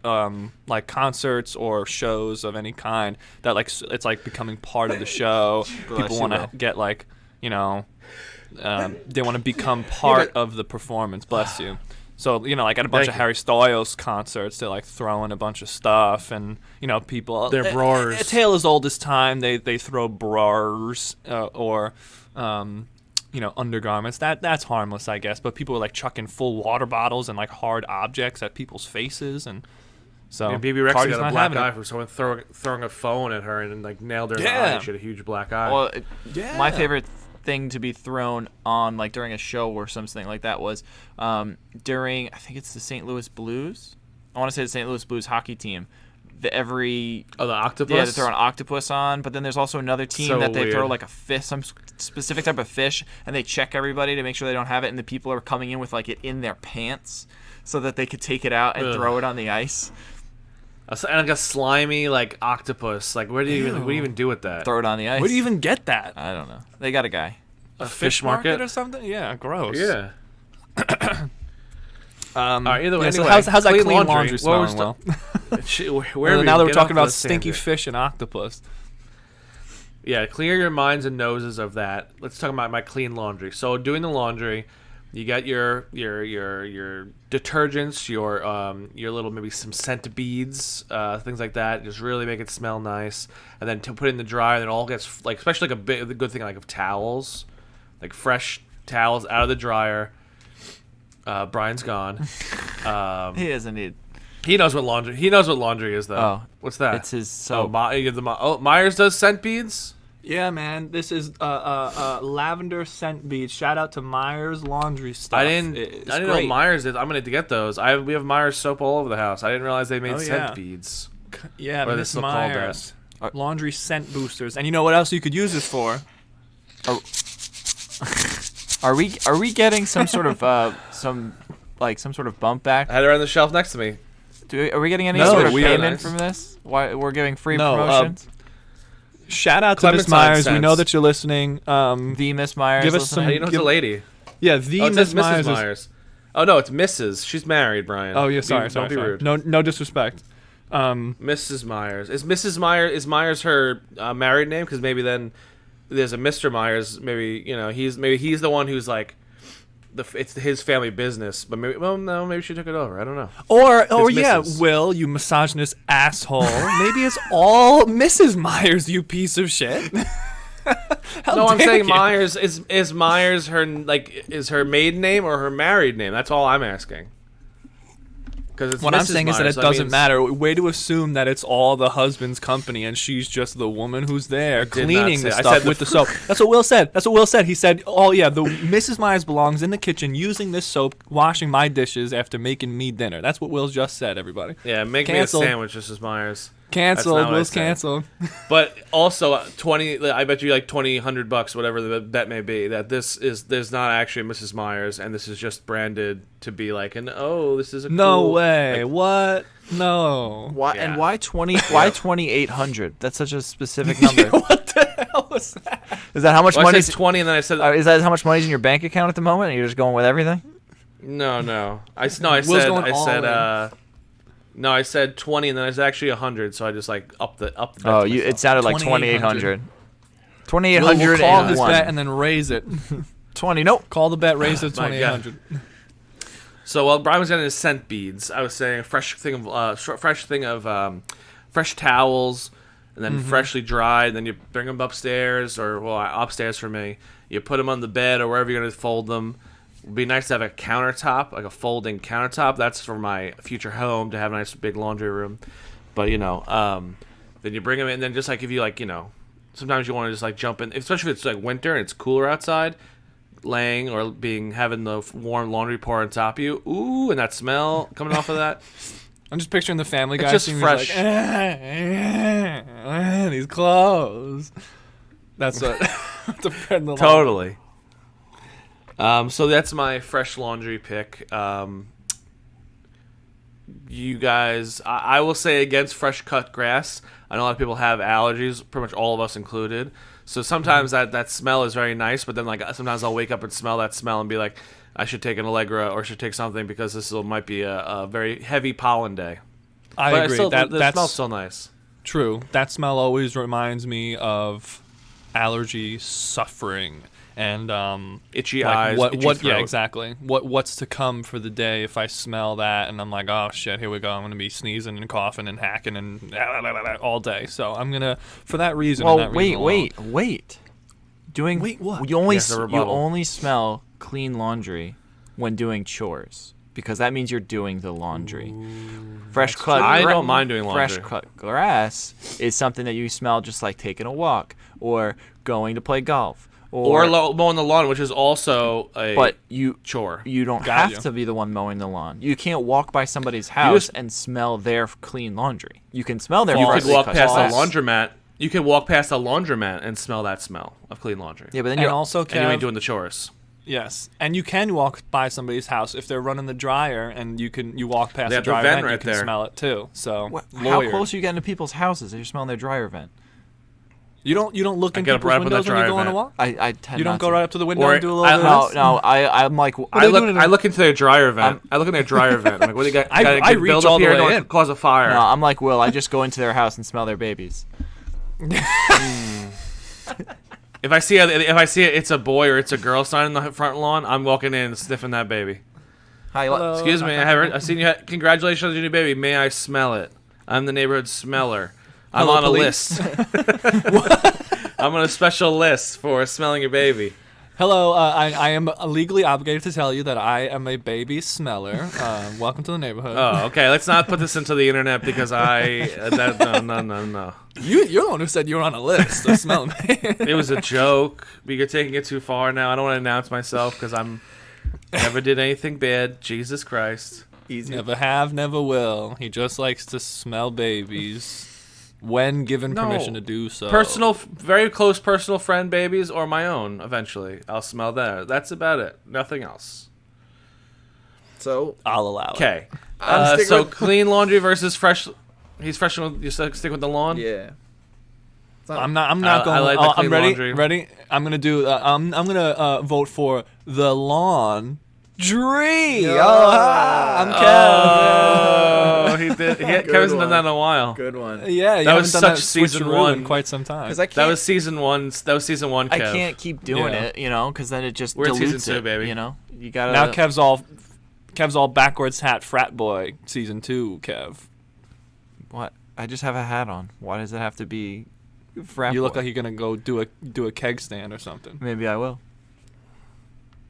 like concerts or shows of any kind that it's like becoming part of the show. Bless People you, want to Will. get they want to become part of the performance. Bless you. So like at a bunch Thank of you. Harry Styles concerts, they're like throwing a bunch of stuff, and people. They're brawers. A tale as old as time. They throw brawers or undergarments. That's harmless, I guess. But people are like chucking full water bottles and like hard objects at people's faces, and so Yeah, BB Rex Cardi's got a not black having eye it. from someone throwing a phone at her and nailed her in the Yeah. eye. She had a huge black eye. Well, Yeah. my favorite thing to be thrown on during a show or something like that was during, I think it's the St. Louis Blues. I want to say the St. Louis Blues hockey team. The octopus? Yeah, they throw an octopus on, but then there's also another team So that they throw weird. like a fish, some specific type of fish, and they check everybody to make sure they don't have it, and the people are coming in with it in their pants so that they could take it out and Ugh. throw it on the ice. And a slimy octopus. What do you even do with that? Throw it on the ice. Where do you even get that? I don't know. They got a guy. A fish market? or something? Yeah, gross. Yeah. All right, either way, so anyway, how's that clean clean laundry. laundry What was smelling? Well, Where now that we're get talking off about the stinky tangent. fish and octopus. Yeah, clear your minds and noses of that. Let's talk about my clean laundry. So doing the laundry, you got your detergents, your little maybe some scent beads, things like that. Just really make it smell nice, and then to put it in the dryer. And it all gets especially the good thing of towels, fresh towels out of the dryer. Brian's gone. He doesn't need. He knows what laundry. He knows what laundry is though. Oh, What's that? it's his soap. Myers does scent beads. Yeah, man. This is lavender scent beads. Shout out to Myers Laundry Stuff. I didn't know Myers did. I'm gonna get those. We have Myers soap all over the house. I didn't realize they made Oh, scent yeah. beads. Yeah, Or they Miss still called that. Myers. Laundry scent boosters. And you know what else you could use this for? Are we getting some sort of some sort of bump back? I had her on the shelf next to me. Are we getting any No, sort of we are payment nice. from this? Why we're giving free No, promotions? Shout out to Miss Clementine Myers. We scents. know that you're listening. The Miss Myers. give us listening? How do you know it's a lady? Yeah, the Oh, it Miss says Myers. Mrs. is- Myers. Oh no, it's Mrs. She's married, Brian. Oh yeah, sorry. Don't be rude. No disrespect. Mrs. Myers. Is Mrs. Myers? Is Myers her married name? Because maybe then there's a Mr. Myers. Maybe he's the one who's it's his family business. But maybe she took it over. I don't know. Or It's yeah, Mrs.. Will, you misogynist asshole. Maybe it's all Mrs. Myers, you piece of shit. How No, I'm dare saying you. Myers is Myers her is her maiden name or her married name? That's all I'm asking. Because What I'm saying is that it doesn't matter. Way to assume that it's all the husband's company and she's just the woman who's there did not cleaning say- the I stuff said the with the soap. That's what Will said. He said, "Oh yeah, the Mrs. Myers belongs in the kitchen using this soap, washing my dishes after making me dinner." That's what Will just said. Everybody, Yeah, make Canceled. me a sandwich, Mrs. Myers. canceled. That's not what I Will's said. canceled. But also 20. I bet you $20-$100, whatever the bet may be. That there's not actually a Mrs. Myers, and this is just branded to be this is a No cool, way. What? No. Why Yeah. and why 20? Why 2,800? That's such a specific number. What the hell was that? Is that how much Well, I money? said 20, and then I said Is that how much money's in your bank account at the moment? And you're just going with everything? no. I Will's said going I all said in. no. I said 20, and then it's actually 100. So I just up the. Bet Oh, to it myself. sounded like 2,800. 2,800. We'll call this 2,801. bet and then raise it. 20. Nope. Call the bet, raise it to My 2,800. So while Brian was getting his scent beads, I was saying a fresh thing of fresh towels, and then freshly dried. And then you bring them upstairs, upstairs for me. You put them on the bed or wherever you're gonna fold them. It'd be nice to have a countertop, like a folding countertop. That's for my future home to have a nice big laundry room. But then you bring them in. And then just like if you sometimes you want to just like jump in, especially if it's like winter and it's cooler outside, laying or having the warm laundry pour on top of you. Ooh, and that smell coming off of that. I'm just picturing the Family Guy. It's just fresh. These clothes. That's what. the Totally. So that's my fresh laundry pick. You guys, I will say against fresh cut grass. I know a lot of people have allergies, pretty much all of us included. So sometimes that smell is very nice, but then like sometimes I'll wake up and smell that smell and be like, I should take an Allegra or should take something because this might be a very heavy pollen day. I agree. The smells so nice. True. That smell always reminds me of allergy suffering and itchy like eyes. What? Itchy throat. Yeah, exactly. What's to come for the day if I smell that and I'm like, oh shit, here we go. I'm gonna be sneezing and coughing and hacking and all day. So I'm gonna, for that reason. Well, and that reason alone, wait. Wait, what? You only Yes, a rebuttal. you only smell clean laundry when doing chores because that means you're doing the laundry. Fresh cut. I don't mind doing laundry. Fresh cut grass is something that you smell just like taking a walk or going to play golf Or mowing the lawn, which is also a chore. You don't Got have to be the one mowing the lawn. You can't walk by somebody's house and smell their clean laundry. You can smell their. You could freshly walk cut past grass. a laundromat. You could walk past a laundromat and smell that smell of clean laundry. Yeah, but then and you're also, and you ain't doing the chores. yes, and you can walk by somebody's house if they're running the dryer, and you walk past They the have the dryer vent vent, right you can there. smell it too. So, How lawyer. close are you getting to people's houses if you're smelling their dryer vent? You don't look in get up people's right up on windows that when you dryer go on a vent. walk. I tend You don't not go to. right up to the window Or and do a little bit No, of this? no. I'm like. I look into their dryer vent. I look in their dryer vent. I'm like, what do you got? I Gotta reach build all up the here. way Don't in. cause a fire. No, I'm like Will. I just go into their house and smell their babies. If I see it's a boy or it's a girl standing in the front lawn, I'm walking in and sniffing that baby. Hi. Hello. Excuse me, I've seen you. Congratulations on your new baby. May I smell it? I'm the neighborhood smeller. I'm Hello, on police. a list. I'm on a special list for smelling your baby. Hello, I am legally obligated to tell you that I am a baby smeller. Welcome to the neighborhood. Oh, okay. Let's not put this into the internet because no. You're the one who said you were on a list of smelling babies. It was a joke, but you're taking it too far now. I don't want to announce myself because I never did anything bad. Jesus Christ. Easy. Never have, never will. He just likes to smell babies when given No. permission to do so. Very close personal friend babies or my own eventually. I'll smell that. That's about it. Nothing else. So I'll allow it. Okay. I'm sticking So with- clean laundry versus fresh. He's fresh. You stick with the lawn. yeah. I'm not going. I like the I'm clean ready. laundry. Ready. I'm gonna do. I'm gonna vote for the lawn. Dree. I'm Kev. Oh, he did. Kevin's done that in a while. Good one. Yeah, you That was haven't done such season switcheroo one. in quite some time. Because I can't. That was season one. That was season one. I Kev. can't keep doing Yeah. it, because then it just We're in dilutes season two, it, baby. You gotta. Now Kev's all backwards hat frat boy season 2. Kev, What? I just have a hat on. Why does it have to be? Frat you look boy? like you're gonna go do a keg stand or something. Maybe I will.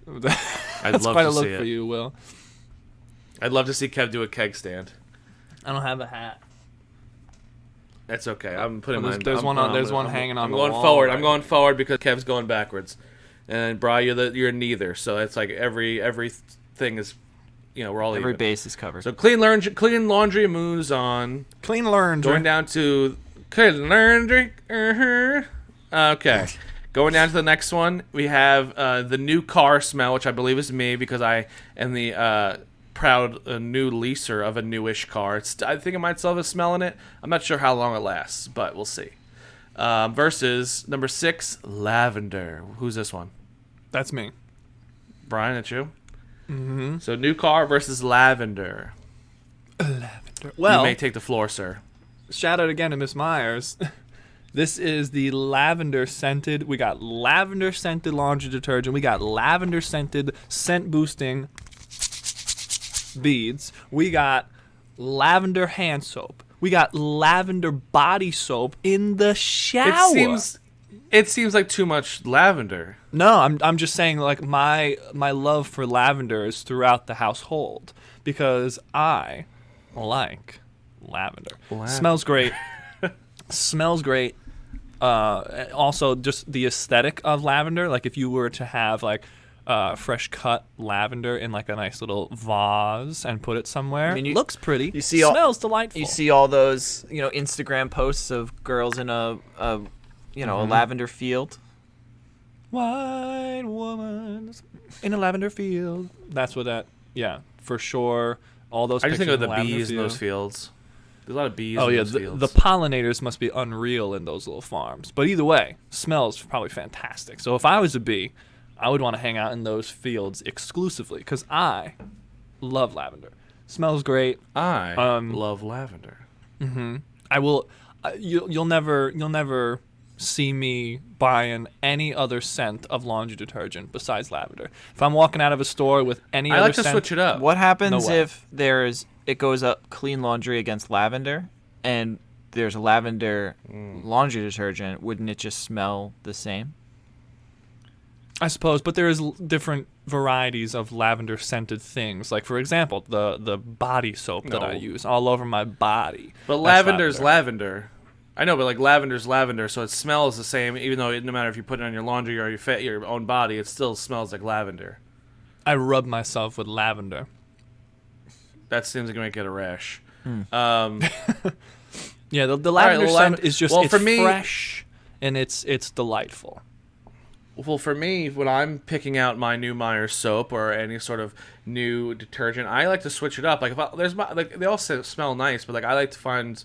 That's love quite to a look see for it. you, Will. I'd love to see Kev do a keg stand. I don't have a hat. That's okay. I'm putting Well, mine. there's one I'm one hanging on I'm the going wall forward. right I'm going forward because Kev's going backwards, and Bri, you're neither. So it's like every thing is, we're all Every even. base is covered. So clean laundry moves on. Clean laundry. Going down to clean laundry. Okay. Going down to the next one, we have the new car smell, which I believe is me because I am the proud new leaser of a newish car. I think it might still have a smell in it. I'm not sure how long it lasts, but we'll see. Versus number 6, lavender. Who's this one? That's me. Brian, that's you? Mm-hmm. So new car versus lavender. Well, You may take the floor, sir. shout out again to Miss Myers. This is the lavender scented. We got lavender scented laundry detergent. We got lavender scented scent boosting beads. We got lavender hand soap. We got lavender body soap in the shower. It seems like too much lavender. No, I'm just saying like my love for lavender is throughout the household because I like lavender. Smells great. Smells great. Also, just the aesthetic of lavender. Like if you were to have like fresh cut lavender in like a nice little vase and put it somewhere, looks pretty. You see smells delightful. You see all those Instagram posts of girls in a lavender field. White woman in a lavender field. That's what that. Yeah, for sure. All those. I just think pictures of the bees in field. those fields. There's a lot of bees. Oh in yeah, those fields. the pollinators must be unreal in those little farms. But either way, smells probably fantastic. So if I was a bee, I would want to hang out in those fields exclusively because I love lavender. Smells great. I love lavender. Mm-hmm. I will. You'll never see me buying any other scent of laundry detergent besides lavender. If I'm walking out of a store with any I other like to scent, switch it up. What happens No way. if it goes up clean laundry against lavender, and there's a lavender laundry detergent? Wouldn't it just smell the same? I suppose, but there is different varieties of lavender scented things. Like for example, the body soap that I use all over my body. But That's lavender's lavender. I know, but like lavender's lavender, so it smells the same. Even though no matter if you put it on your laundry or your own body, it still smells like lavender. I rub myself with lavender. That seems like it might get a rash. Yeah, the lavender scent is just well, it's for me, fresh and it's delightful. Well, for me, when I'm picking out my new Myers soap or any sort of new detergent, I like to switch it up. Like they all smell nice, but like I like to find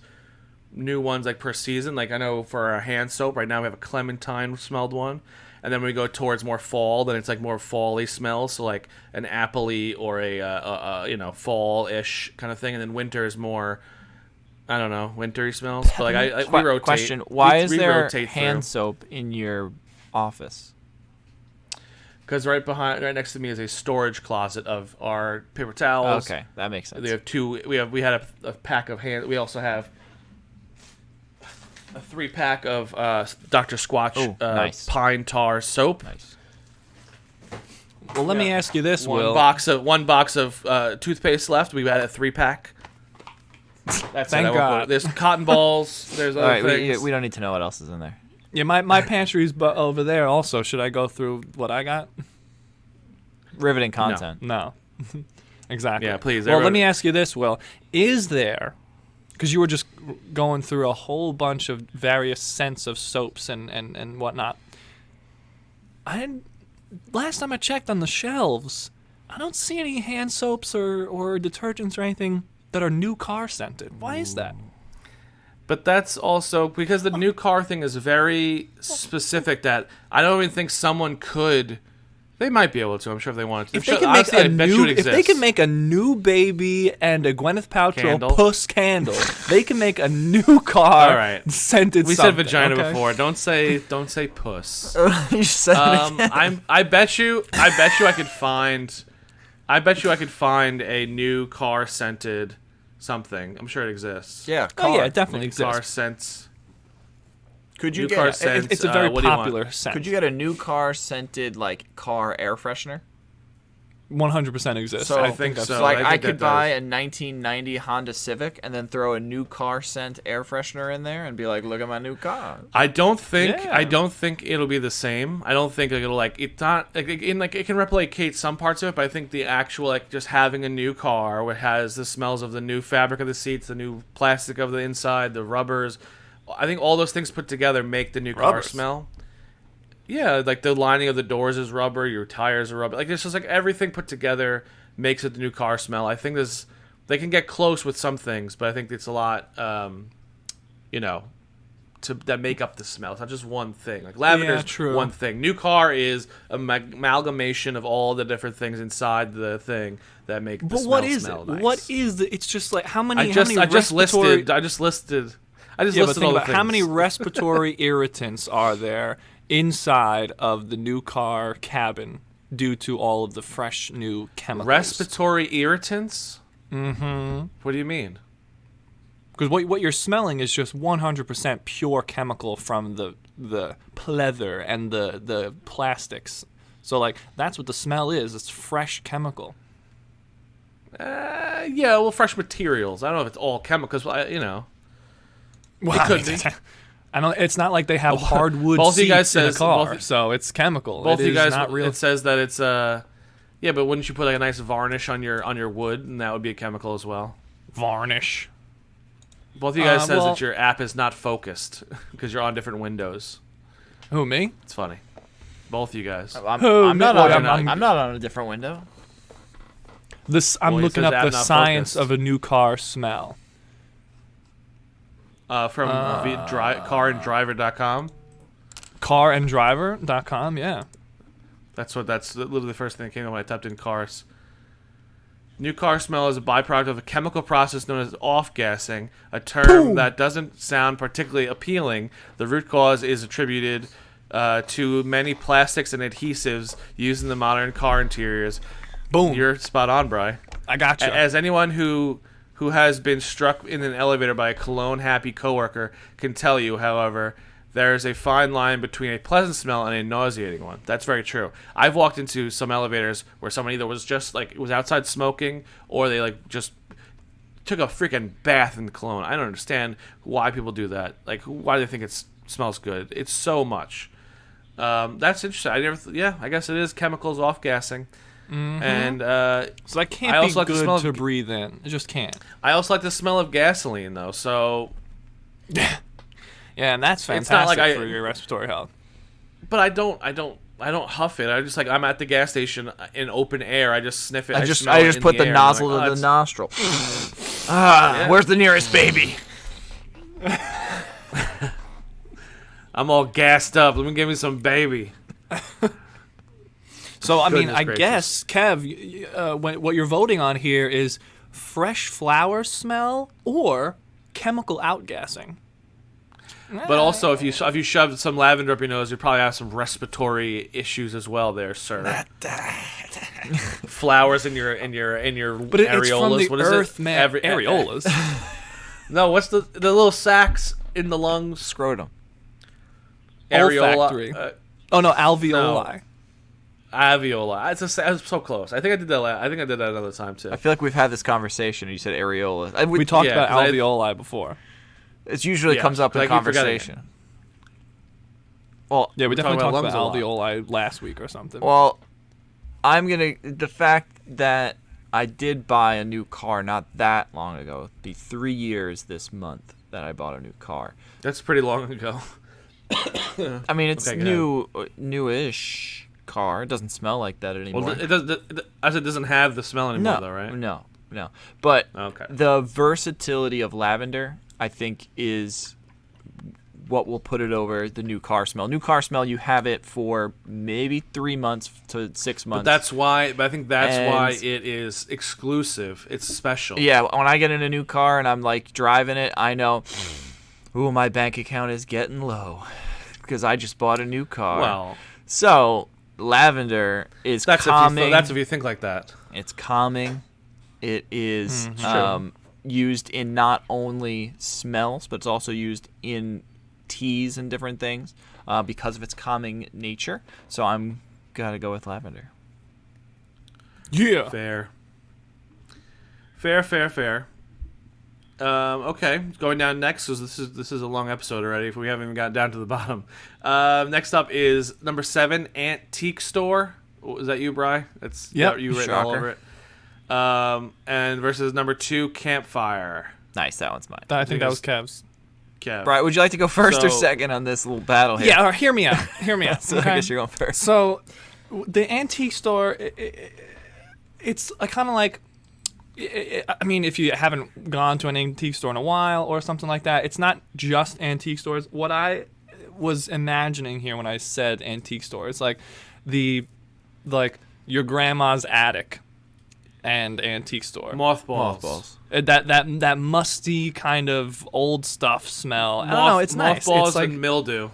new ones like per season. Like I know for our hand soap right now we have a clementine smelled one, and then when we go towards more fall, then it's like more fall-y smells. So like an apple-y or a fall-ish kind of thing, and then winter is more, I don't know, wintry smells. But like we rotate. Question: Why is there rotate hand through. soap in your office? Because right next to me is a storage closet of our paper towels. Okay, that makes sense. We have two. We had a pack of hand. We also have a 3-pack of Dr. Squatch nice. pine tar soap. Nice. Well, let me ask you this, One Will. box of toothpaste left. We had a 3-pack. That's Thank God. There's cotton balls. There's All other right, things. we don't need to know what else is in there. Yeah, my pantry's over there also. Should I go through what I got? Riveting content. No. Exactly. Yeah, please. Well, let me ask you this, Will. Is there, because you were just going through a whole bunch of various scents of soaps and whatnot. Last time I checked on the shelves, I don't see any hand soaps or detergents or anything that are new car scented. Why is that? But that's also because the new car thing is very specific that I don't even think someone could. They might be able to. I'm sure if they wanted to. If they can make a new baby and a Gwyneth Paltrow Candle. puss candle, they can make a new car All right. scented. We something, said vagina okay? before. Don't say puss. You said it again. I bet you I could find a new car scented something. I'm sure it exists. Yeah, Oh yeah, car. it definitely Car exists. scents. Could you New get car a, scents. It's a very what do you want? popular scent. could you get a new car scented like car air freshener? 100% exists. So I I think that's so. So like I I think could that buy does. a 1990 Honda Civic and then throw a new car scent air freshener in there and be like, look at my new car. I don't think Yeah. it'll be the same. I don't think it'll it's not it can replicate some parts of it, but I think the actual just having a new car where it has the smells of the new fabric of the seats, the new plastic of the inside, the rubbers, I think all those things put together make the new car Rubbers. smell. Yeah, like the lining of the doors is rubber, your tires are rubber. Like it's just like everything put together makes it the new car smell. I think they can get close with some things, but I think it's a lot that make up the smell. It's not just one thing. Like lavender's true. one thing. New car is amalgamation of all the different things inside the thing that make the But smell what is smell it? Nice. What is it? It's just like how many? I just respiratory- listed. I just listed Yeah, but listed think all the about things. how many respiratory irritants are there inside of the new car cabin due to all of the fresh new chemicals. respiratory irritants? Mm-hmm. What do you mean? Because what you're smelling is just 100% pure chemical from the pleather and the plastics. So like that's what the smell is. It's fresh chemical. Yeah, well, fresh materials. I don't know if it's all chemicals. You know, Well, it could be. I don't. It's not like they have hardwood both of you seats guys in a says- car, both- so it's chemical. Both It of you is guys, not real. it says that it's yeah, but wouldn't you put like a nice varnish on your wood, and that would be a chemical as well? Varnish. Both of you guys says well- that your app is not focused because you're on different windows. Who, me? It's funny. Both of you guys. I'm Oh, not no, on. I'm- I'm not on a different window. I'm Well, it looking says up app the not science focused. of a new car smell. From carandriver.com. Carandriver.com, yeah. That's literally the first thing that came up when I typed in cars. New car smell is a byproduct of a chemical process known as off-gassing, a term that doesn't sound particularly appealing. The root cause is attributed to many plastics and adhesives used in the modern car interiors. Boom. You're spot on, Bri. I got you. As anyone who has been struck in an elevator by a cologne-happy coworker can tell you, however, there is a fine line between a pleasant smell and a nauseating one. That's very true. I've walked into some elevators where someone either was just like it was outside smoking, or they like just took a freaking bath in cologne. I don't understand why people do that. Like, why do they think it smells good? It's so much. That's interesting. I guess it is chemicals off-gassing. Mm-hmm. And so that can't I be also like the good smell to of- breathe in. It just can't. I also like the smell of gasoline, though. So, Yeah, and that's It's not fantastic like for your respiratory health. but I don't huff it. I just like I'm at the gas station in open air. I just sniff it. I smell just it in put the air, and nozzle I'm like, to "Oh, the it's- nostril. Yeah. Where's the nearest baby? I'm all gassed up. Let me give me some baby. So, I mean, Goodness I gracious. guess, Kev, what you're voting on here is fresh flower smell or chemical outgassing. But also, if you shove some lavender up your nose, you probably have some respiratory issues as well, there, sir. Flowers in your But it's areolas. from the What is earth, it? man. Areolas. No, what's the little sacs in the lungs? Scrotum. Olfactory. Oh, no, alveoli. No. Alveoli. It's so close. I think I did that. I think I did that another time too. I feel like we've had this conversation. And you said areola. We talked Yeah, about 'cause alveoli before. It usually Yeah, comes up in I keep forgetting conversation. Well, Yeah, we definitely talking talked about about lungs a alveoli last week or something. well, the fact that I did buy a new car not that long ago. It'll be 3 years this month that I bought a new car. That's pretty long ago. I mean, it's Okay, go newish car. It doesn't smell like that anymore. Well, it does. As it doesn't have the smell anymore, though, right? No. But Okay. the versatility of lavender, I think, is what will put it over the new car smell. New car smell, you have it for maybe 3 months to 6 months. But that's why. But I think that's why And- it is exclusive. It's special. Yeah, when I get in a new car and I'm like driving it, I know, ooh, my bank account is getting low because I just bought a new car. Well, So lavender is that's calming. if you think like that. It's calming. It is true. used in not only smells, but it's also used in teas and different things because of its calming nature. So I'm gotta go with lavender. yeah. Fair. Okay, going down next because this is a long episode already. If we haven't even got down to the bottom. Next up is number 7, Antique Store. Was that you, Bri? That's Yep, you written all shocker. over it. And versus number 2, Campfire. Nice, that one's mine. I think that was Kev's. Kev. Brian, would you like to go first or So- second on this little battle here? Yeah, hear me out. Hear me out. So I okay? guess you're going first. So, the antique store, it's kind of like, I mean, if you haven't gone to an antique store in a while or something like that, it's not just antique stores. What I was imagining here when I said antique store, it's like your grandma's attic and antique store. Mothballs. That musty kind of old stuff smell. I don't know. It's nice. Mothballs It's like and mildew.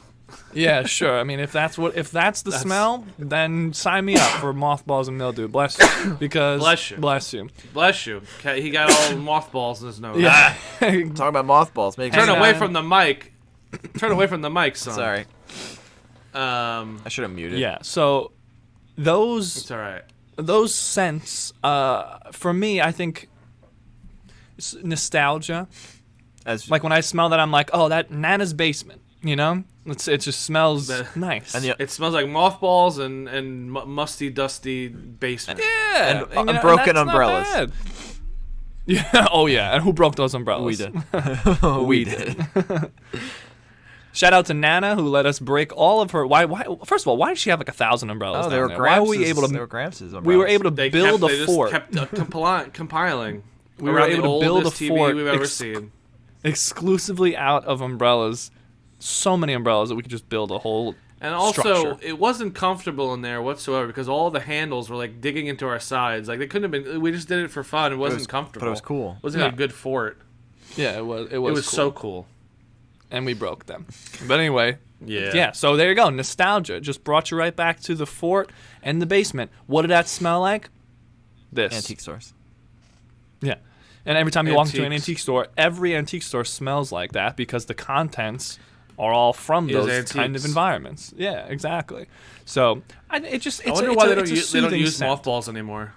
Yeah, sure. I mean, if that's the smell, then sign me up for mothballs and mildew. Bless you. Because Bless you. Bless you. Bless you. Okay, he got all mothballs in his nose. Yeah. Talking about mothballs. Turn away from the mic. Turn away from the mic, son. Sorry. I I should have muted. Yeah. So those It's all right. those scents, for me, I think it's nostalgia. As Like when I smell that, I'm like, oh, that Nana's basement. You know, it just smells nice. And the, It smells like mothballs and musty, dusty basement. yeah, and you know, broken that's not umbrellas. bad. Yeah. Oh yeah. And who broke those umbrellas? we did. We did. Shout out to Nana who let us break all of her. Why? First of all, why did she have like 1,000 umbrellas? Oh, they down were there? Why were we able They to? were Gramps' We were able to They build kept, a they fort just kept compiling. We were around able the to build a oldest TV fort we've ever seen. exclusively out of umbrellas. So many umbrellas that we could just build a whole. And also, structure. it wasn't comfortable in there whatsoever because all the handles were like digging into our sides. Like they couldn't have been. We just did it for fun. It wasn't comfortable. But it was cool. It wasn't Yeah. a good fort. Yeah, it was. It It was. was cool. so cool. And we broke them. But anyway. Yeah. Yeah. So there you go. Nostalgia just brought you right back to the fort and the basement. What did that smell like? This. Antique stores. Yeah. And every time you walk into an Antiques. antique store, every antique store smells like that because the contents are all from Is those kind of antiques. environments. Yeah, exactly. So I wonder why they don't use mothballs anymore.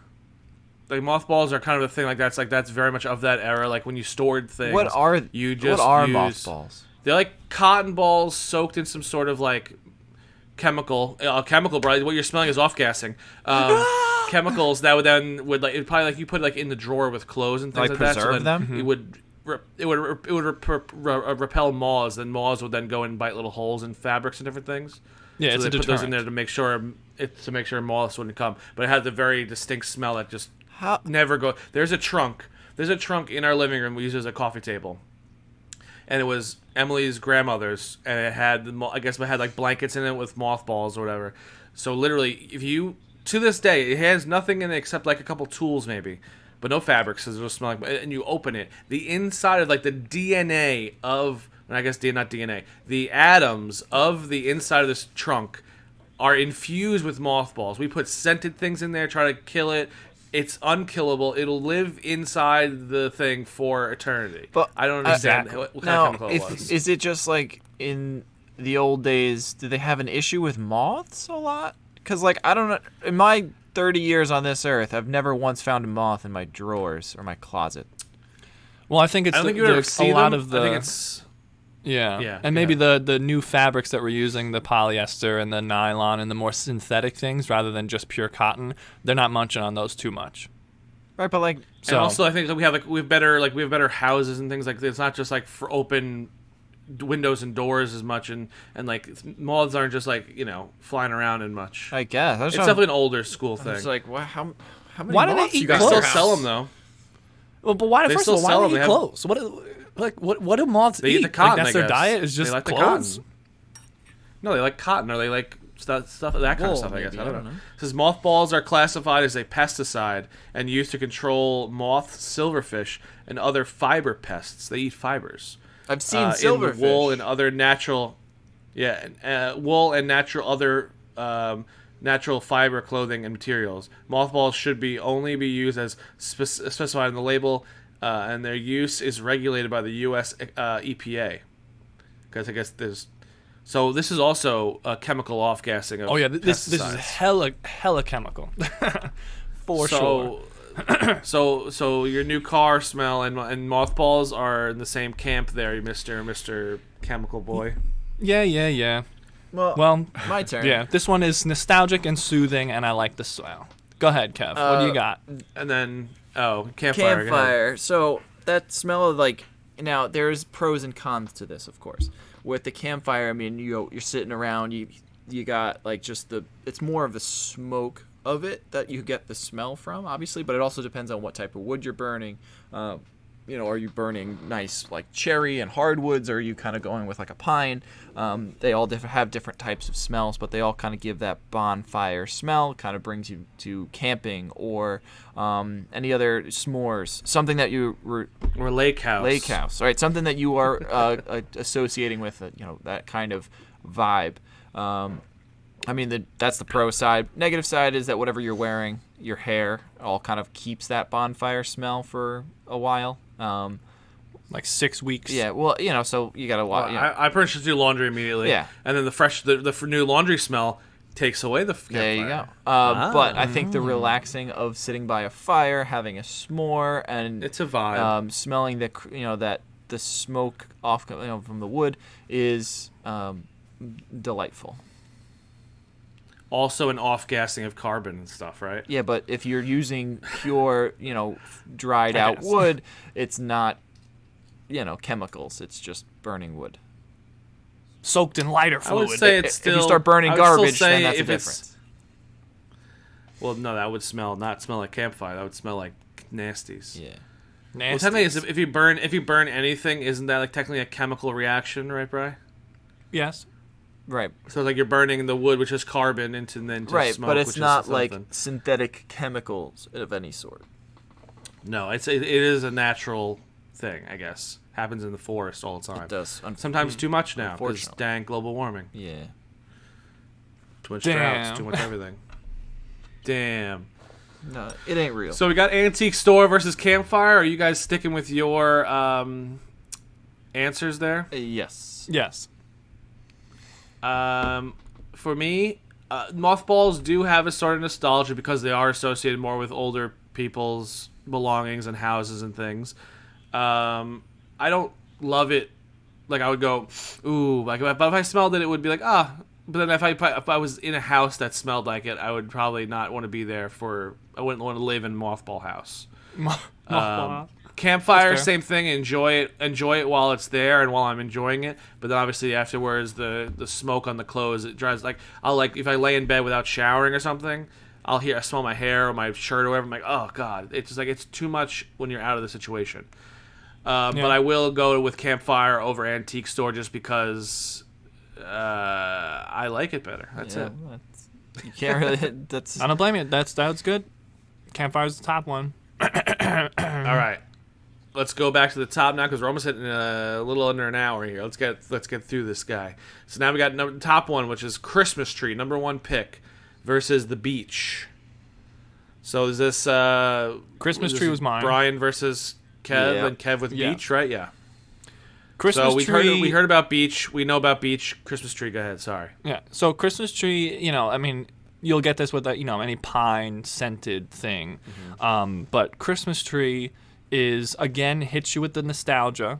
Like mothballs are kind of a thing like that's very much of that era. Like when you stored things. What are use, mothballs? They're like cotton balls soaked in some sort of like chemical, probably what you're smelling is off-gassing. Chemicals that would like it'd probably like you put it like in the drawer with clothes and things Like like that. So preserve then them? it would repel moths, and moths would then go and bite little holes in fabrics and different things. Yeah, so it's they a put those in deterrent. there to make sure moths wouldn't come. But it had the very distinct smell that just How? never go. There's a trunk in our living room we use as a coffee table. And it was Emily's grandmother's, and it had, I guess, it had like blankets in it with mothballs or whatever. So literally, to this day, it has nothing in it except like a couple tools maybe, but no fabrics, because it'll smell like. And you open it, the inside of like the DNA of, and I guess not DNA, the atoms of the inside of this trunk are infused with mothballs. We put scented things in there, try to kill it. It's unkillable. It'll live inside the thing for eternity. But I don't understand what kind of chemical it was. Is it just like in the old days? Did they have an issue with moths a lot? Because like I don't know. In my 30 years on this earth, I've never once found a moth in my drawers or my closet. Well, I think it's I don't think you ever there's see a lot them. of the. I think it's Yeah. Yeah, And maybe the new fabrics that we're using, the polyester and the nylon and the more synthetic things rather than just pure cotton, they're not munching on those too much. Right, but like So and also I think that we have better houses and things like this. It's not just like for open windows and doors as much, and like moths aren't just like flying around and much. I guess It's definitely an older school thing. It's like how many Why do they moths eat you They guys still clothes? sell them though. well, but why? They First still of all, why sell do them. they They eat have- clothes? What do moths They eat the cotton. Like, that's I their guess. diet is just they like clothes. The cotton. No, they like cotton, or they like stuff that kind Wool, of stuff. I guess maybe, I don't know. It says mothballs are classified as a pesticide and used to control moths, silverfish, and other fiber pests. They eat fibers. I've seen In silverfish. wool and other natural, wool and natural other natural fiber clothing and materials. Mothballs should only be used as specified in the label, and their use is regulated by the U.S. EPA. Because I guess there's. So this is also a chemical off-gassing of Oh yeah, this is pesticides. hella chemical, for sure. So your new car smell and mothballs are in the same camp there, Mr. Chemical Boy. Yeah. Well, Well, my turn. yeah, this one is nostalgic and soothing, and I like the smell. Go ahead, Kev. What do you got? And then campfire. Go ahead. Campfire. So that smell of like now there's pros and cons to this, of course. With the campfire, I mean you're sitting around, you got like just it's more of the smoke of it that you get the smell from, obviously, but it also depends on what type of wood you're burning. Are you burning nice like cherry and hardwoods, or are you kind of going with like a pine? They all have different types of smells, but they all kind of give that bonfire smell. Kind of brings you to camping or any other s'mores, something that you Or lake house. lake house, right? Something that you are associating with, that kind of vibe. I mean, that's the pro side. Negative side is that whatever you're wearing, your hair, all kind of keeps that bonfire smell for a while. Like 6 weeks. Yeah, well, so you got to watch. Well, I pretty much just do laundry immediately. Yeah. And then the new laundry smell takes away the campfire. There you go. But I think the relaxing of sitting by a fire, having a s'more, and It's a vibe. Smelling the the smoke off from the wood is delightful. Also an off-gassing of carbon and stuff, right? Yeah, but if you're using pure, dried out wood, it's not, chemicals. It's just burning wood. Soaked in lighter I fluid. would say it's still. If you start burning I would still garbage, say then that's a if it's- difference. Well, no, that would not smell like campfire. That would smell like nasties. Yeah. Well, Nasty. technically, if you burn anything, isn't that like technically a chemical reaction, right, Bri? Yes. Right. So like you're burning the wood, which is carbon, into Right, smoke, but it's which not is like something. synthetic chemicals of any sort. No, it is a natural thing, I guess. Happens in the forest all the time. It does. Sometimes too much now because Unfortunately. dang global warming. Yeah. Too much Damn. droughts, too much everything. Damn. No, it ain't real. So we got antique store versus campfire. Are you guys sticking with your answers there? Yes. Yes. For me, mothballs do have a sort of nostalgia because they are associated more with older people's belongings and houses and things. I don't love it. Like I would go, ooh. Like if I smelled it, it would be like ah. But then if I was in a house that smelled like it, I would probably not want to be there I wouldn't want to live in mothball house. Campfire, That's fair. same thing. Enjoy it while it's there and while I'm enjoying it. But then obviously afterwards, the smoke on the clothes, it drives if I lay in bed without showering or something, I smell my hair or my shirt or whatever. I'm like, oh god, it's just like it's too much when you're out of the situation. But I will go with campfire over antique store just because I like it better. That's it. You can't really. That's. I don't blame you. That's good. Campfire's the top one. All right. Let's go back to the top now because we're almost hitting a little under an hour here. Let's get through this guy. So now we got top one, which is Christmas tree, number one pick, versus the beach. So is this Christmas tree was mine. Brian versus Kev Yeah. and Kev with Yeah. beach, right? Yeah. Christmas so tree. we heard about beach. We know about beach. Christmas tree. Go ahead. Sorry. Yeah. So Christmas tree, I mean, you'll get this with any pine scented thing. But Christmas tree is again hits you with the nostalgia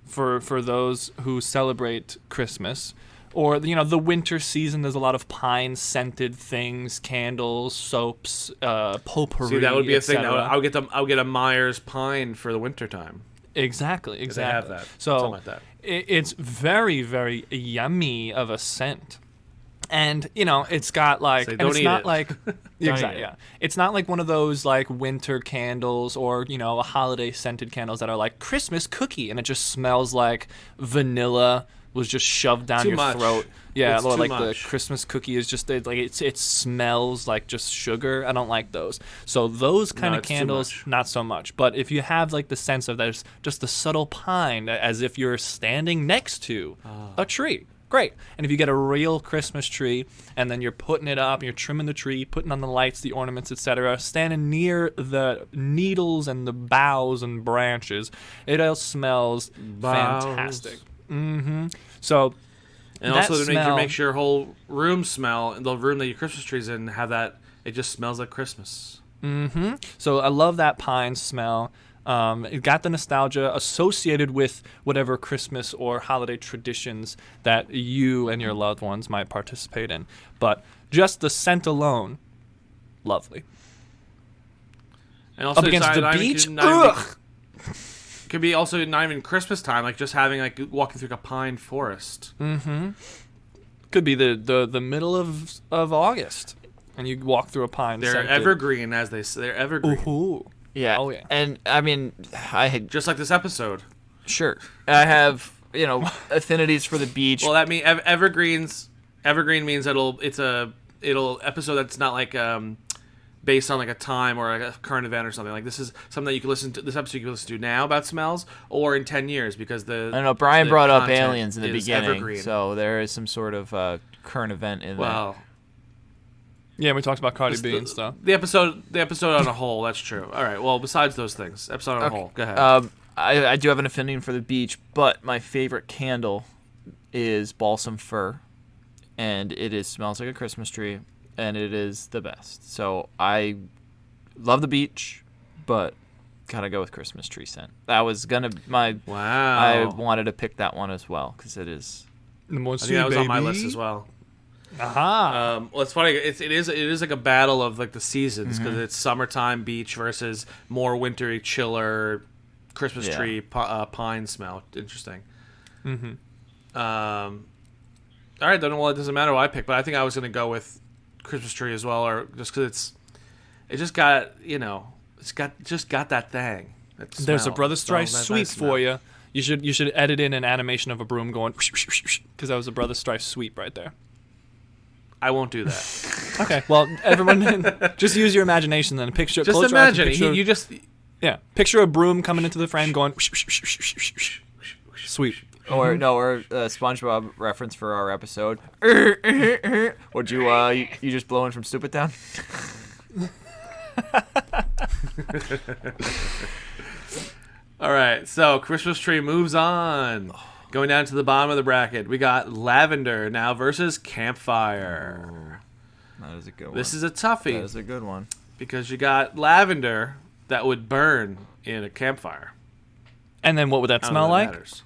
for those who celebrate Christmas. Or the winter season, there's a lot of pine scented things, candles, soaps, potpourri. See, that would be a thing. etc. I'll get a Myers pine for the wintertime. Exactly. They have that. So Something like that. it's very, very yummy of a scent. And it's got like, So and don't it's eat not it. like, Don't exactly, eat it. yeah. It's not like one of those like winter candles or a holiday scented candles that are like Christmas cookie, and it just smells like vanilla was just shoved down Too your much. throat. Yeah, It's or too like much. the Christmas cookie is just it smells like just sugar. I don't like those. So those kind of it's too candles, much. not so much. But if you have like the sense of there's just the subtle pine, as if you're standing next to a tree. Great. And if you get a real Christmas tree and then you're putting it up, you're trimming the tree, putting on the lights, the ornaments, etc., standing near the needles and the boughs and branches, it all smells fantastic. So And that also, smell, makes your whole room smell, and the room that your Christmas tree's in, have that. It just smells like Christmas. So I love that pine smell. It got the nostalgia associated with whatever Christmas or holiday traditions that you and your loved ones might participate in. But just the scent alone, lovely. And also, Up against it's the not beach? even- not even- Ugh! could be also not even Christmas time, like just having walking through a pine forest. Could be the middle of August, and you walk through a pine. They're scented. evergreen, as they say. They're evergreen, Ooh. Yeah. Oh, yeah. And I mean, I had just like this episode. sure. I have affinities for the beach. Well, that means evergreens. Evergreen means it'll episode that's not like based on like a time or like a current event or something. Like this is something that you can listen to. This episode you can listen to now about smells, or in 10 years because the. I know Brian the brought up content aliens in the is beginning, evergreen. so there is some sort of current event in Well, Yeah, we talked about Cardi B the, and stuff. the episode on a whole. That's true. All right. Well, besides those things, episode on a whole. Go ahead. I do have an affinity for the beach, but my favorite candle is balsam fir, and it smells like a Christmas tree, and it is the best. So I love the beach, but gotta go with Christmas tree scent. That was gonna Wow. I wanted to pick that one as well because it is. I think that was on my list as well. Aha. Well, it's funny. It is like a battle of like the seasons because it's summertime beach versus more wintry, chiller Christmas tree pine smell. Interesting. Mm-hmm. All right, then. Well, it doesn't matter what I pick, but I think I was gonna go with Christmas tree as well, or just because it just got it's got that thing. That There's a smell. Brothers Thrice That sweep smell. for you. You should edit in an animation of a broom going because that was a Brothers Thrice sweep right there. I won't do that. Okay, well, everyone, just use your imagination then. Picture. Just close your eyes and imagine. picture- You just picture a broom coming into the frame going sweep. Or SpongeBob reference for our episode. Would you just blowing from Stupid Town? All right, so Christmas tree moves on. Going down to the bottom of the bracket, we got lavender now versus campfire. That is a good one. This is a toughie That is a good one. because you got lavender that would burn in a campfire. And then what would that I don't smell know if that like? matters.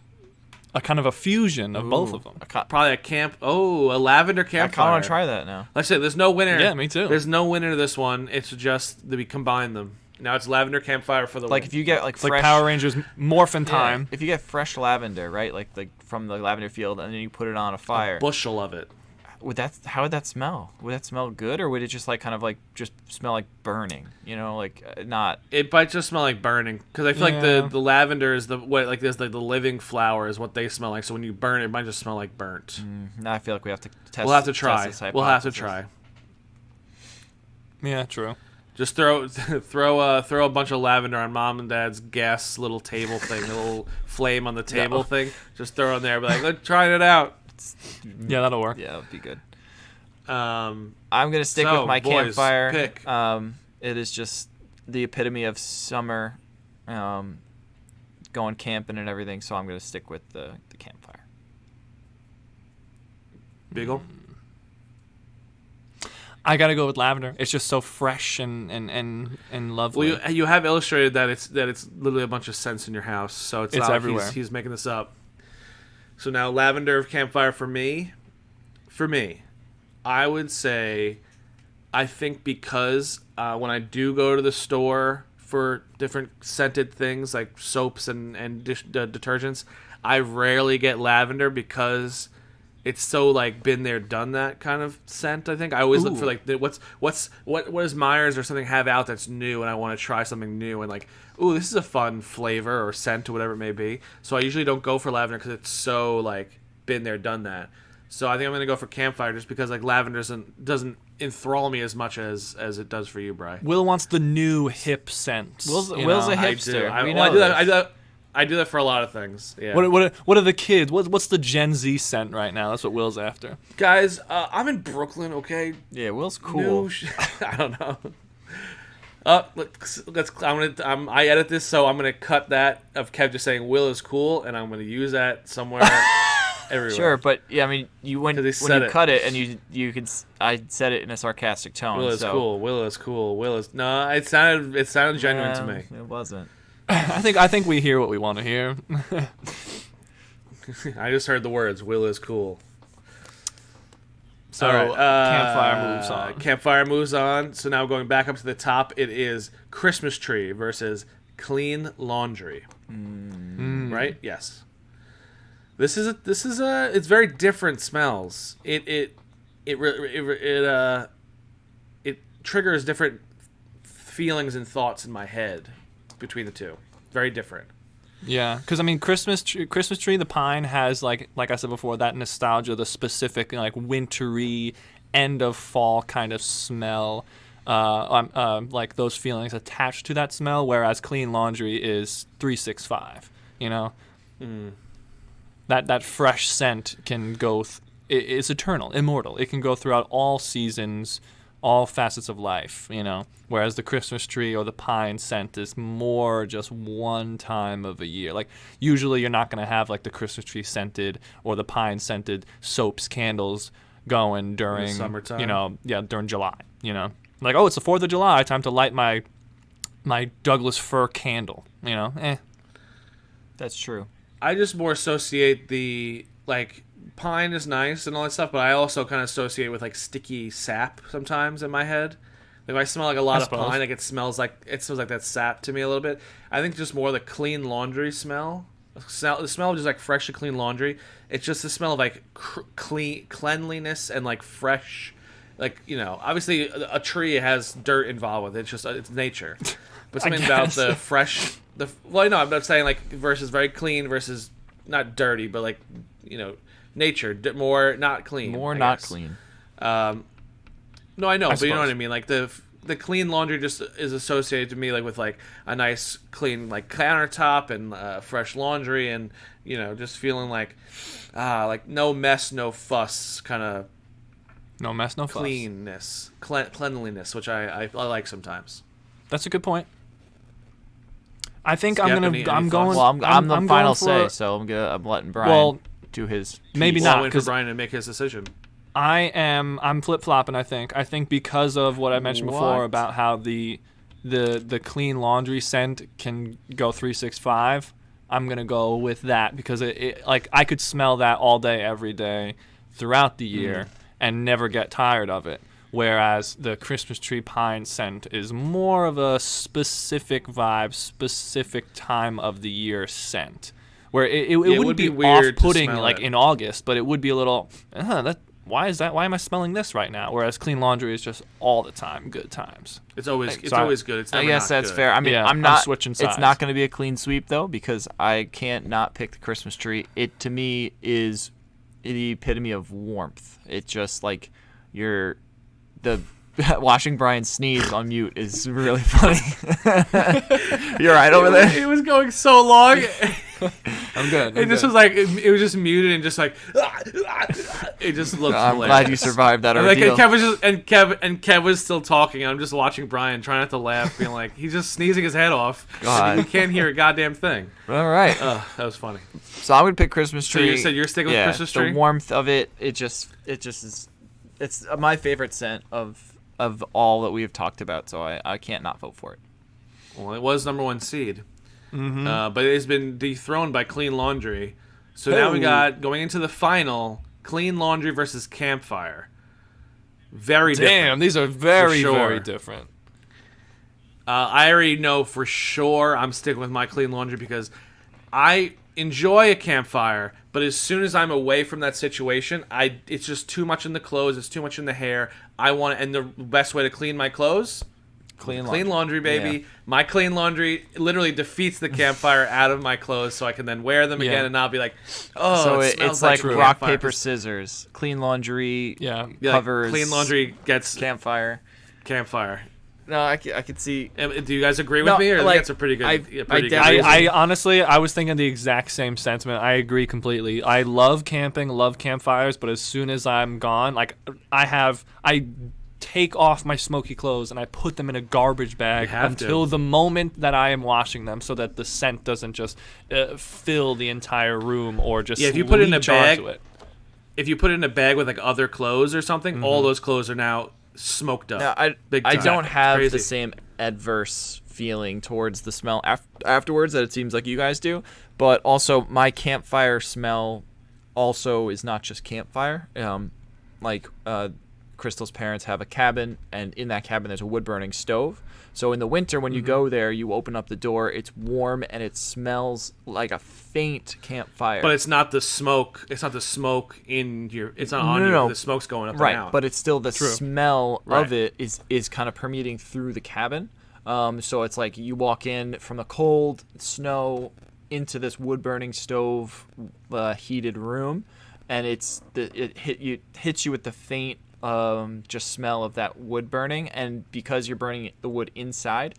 A kind of a fusion of both of them. Probably a lavender I kind campfire. of want to try that now. Let's say there's no winner. Yeah, me too. There's no winner to this one. It's just that we combine them. Now it's lavender campfire for the Like win. if you get It's fresh, like Power Rangers Morphin' yeah, Time. if you get fresh lavender, right, like from the lavender field, and then you put it on a fire, bushel of it. how would that smell? Would that smell good, or would it just just smell like burning? Not. It might just smell like burning because I feel like the lavender is the living flower is what they smell like. So when you burn it, it might just smell like burnt. Now I feel like we have to test. We'll have to try. Test this We'll have to hypothesis. try. Yeah, true. Just throw a bunch of lavender on mom and dad's gas little table thing, a little flame on the table thing. Just throw it in there, be like, let's try it out. Yeah, that'll work. Yeah, that would be good. Um, I'm gonna stick So, with my boys, campfire. pick. It is just the epitome of summer, going camping and everything. So I'm gonna stick with the campfire. Beagle. I gotta go with lavender. It's just so fresh and lovely. Well, you have illustrated that it's literally a bunch of scents in your house, so it's not like everywhere. he's making this up. So now lavender campfire for me, I would say, I think because when I do go to the store for different scented things like soaps and detergents, I rarely get lavender because it's so like been there, done that kind of scent. I think I always look for like what does Myers or something have out that's new, and I want to try something new and like, ooh, this is a fun flavor or scent or whatever it may be. So I usually don't go for lavender because it's so like been there, done that. So I think I'm gonna go for campfire just because like lavender doesn't enthrall me as much as it does for you, Bri. Will wants the new hip scent. Will's a I hipster. do. We I know do that. this. I do that for a lot of things. Yeah. What are the kids? What's the Gen Z scent right now? That's what Will's after. Guys, I'm in Brooklyn, okay? Yeah, Will's cool. I don't know. I edit this, so I'm gonna cut that of Kev just saying Will is cool, and I'm gonna use that somewhere everywhere. Sure, but yeah, I mean, when you said it. cut it and you can, I said it in a sarcastic tone. Will is so. cool. Will is cool. Will is no. It sounded genuine to me. It wasn't. I think we hear what we want to hear. I just heard the words. Will is cool. So All right, campfire moves on. Campfire moves on. So now going back up to the top, it is Christmas tree versus clean laundry. Right? Yes. This is it's very different smells. It triggers different feelings and thoughts in my head between the two. Very different. Yeah, because I mean, Christmas tree, the pine has like I said before, that nostalgia, the specific like wintry end of fall kind of smell. like those feelings attached to that smell, whereas clean laundry is 365. You know, that fresh scent can go. It's eternal, immortal. It can go throughout all seasons, all facets of life. You know, whereas the Christmas tree or the pine scent is more just one time of a year. Like usually, you're not gonna have like the Christmas tree scented or the pine scented soaps, candles going during summertime. You know, during July. You know, like, oh, it's the 4th of July, time to light my Douglas fir candle. You know, That's true. I just more associate the, like, pine is nice and all that stuff, but I also kind of associate with, like, sticky sap sometimes in my head. Like, if I smell, like, a lot of pine, like, it smells like that sap to me a little bit. I think just more the clean laundry smell. The smell of just, like, freshly clean laundry. It's just the smell of, like, cleanliness and, like, fresh. Like, you know, obviously a tree has dirt involved with it. It's just, it's nature. But something about the fresh... I'm not saying, like, versus very clean versus not dirty, but, like, you know, nature. More not clean. More not clean. No, I know, but you know what I mean. Like, the clean laundry just is associated to me, like, with, like, a nice, clean, like, countertop and fresh laundry and, you know, just feeling like no mess, no fuss kind of... No mess, no fuss. Cleanliness, which I like sometimes. That's a good point. I think I'm going. Well, I'm the final say, so I'm letting Brian do his. Maybe not, wait for Brian to make his decision. I'm flip flopping. I think because of what I mentioned before about how the clean laundry scent can go 365. I'm gonna go with that because it like I could smell that all day, every day, throughout the year. And never get tired of it. Whereas the Christmas tree pine scent is more of a specific vibe, specific time of the year scent. Where it wouldn't be off-putting like in August, but it would be a little, why is that? Why am I smelling this right now? Whereas clean laundry is just all the time, good times. It's always always good. It's never I guess that's good. fair. I mean, Yeah, I'm not switching sides. It's not going to be a clean sweep though because I can't not pick the Christmas tree. It to me is the epitome of warmth. It's just like watching Brian sneeze on mute is really funny. You're right over there. It was going so long. I'm good. It just was like it was just muted and just like it just looked. I'm glad you survived that ordeal. And Kev was still talking. And I'm just watching Brian trying not to laugh, being like he's just sneezing his head off. God, he can't hear a goddamn thing. All right, that was funny. So I'm gonna pick Christmas tree. So you said you're sticking with Christmas tree. The warmth of it, it just is. It's my favorite scent of all that we have talked about, so I can't not vote for it. Well, it was number 1 seed, but it has been dethroned by Clean Laundry. So now we got, going into the final, Clean Laundry versus Campfire. Very different. Damn, these are very different. I already know for sure I'm sticking with my Clean Laundry because I enjoy a campfire, but as soon as I'm away from that situation, it's just too much in the clothes, it's too much in the hair. And the best way to clean my clothes, clean laundry, baby. Yeah. My Clean Laundry literally defeats the campfire out of my clothes, so I can then wear them again, and I'll be like, oh, so it smells it's like rock, campfire. paper, scissors. Clean Laundry Like covers. Clean Laundry gets campfire. No, I could see. Do you guys agree with me, or like, that's a pretty good? I honestly, I was thinking the exact same sentiment. I agree completely. I love camping, love campfires, but as soon as I'm gone, like I take off my smoky clothes and I put them in a garbage bag until the moment that I am washing them, so that the scent doesn't just fill the entire room or just if you put it in a bag. It. If you put it in a bag with like other clothes or something, all those clothes are now smoked up. Now, I don't have the same adverse feeling towards the smell afterwards that it seems like you guys do, but also my campfire smell also is not just campfire. Crystal's parents have a cabin, and in that cabin there's a wood burning stove. So in the winter when you go there, you open up the door, it's warm and it smells like a faint campfire. But it's not the smoke. It's not the smoke in your. It's not on you. No. The smoke's going up and out. Right, but it's still the smell of it is kind of permeating through the cabin. So it's like you walk in from the cold snow into this wood burning stove, heated room, and it hits you with the faint just smell of that wood burning, and because you're burning the wood inside,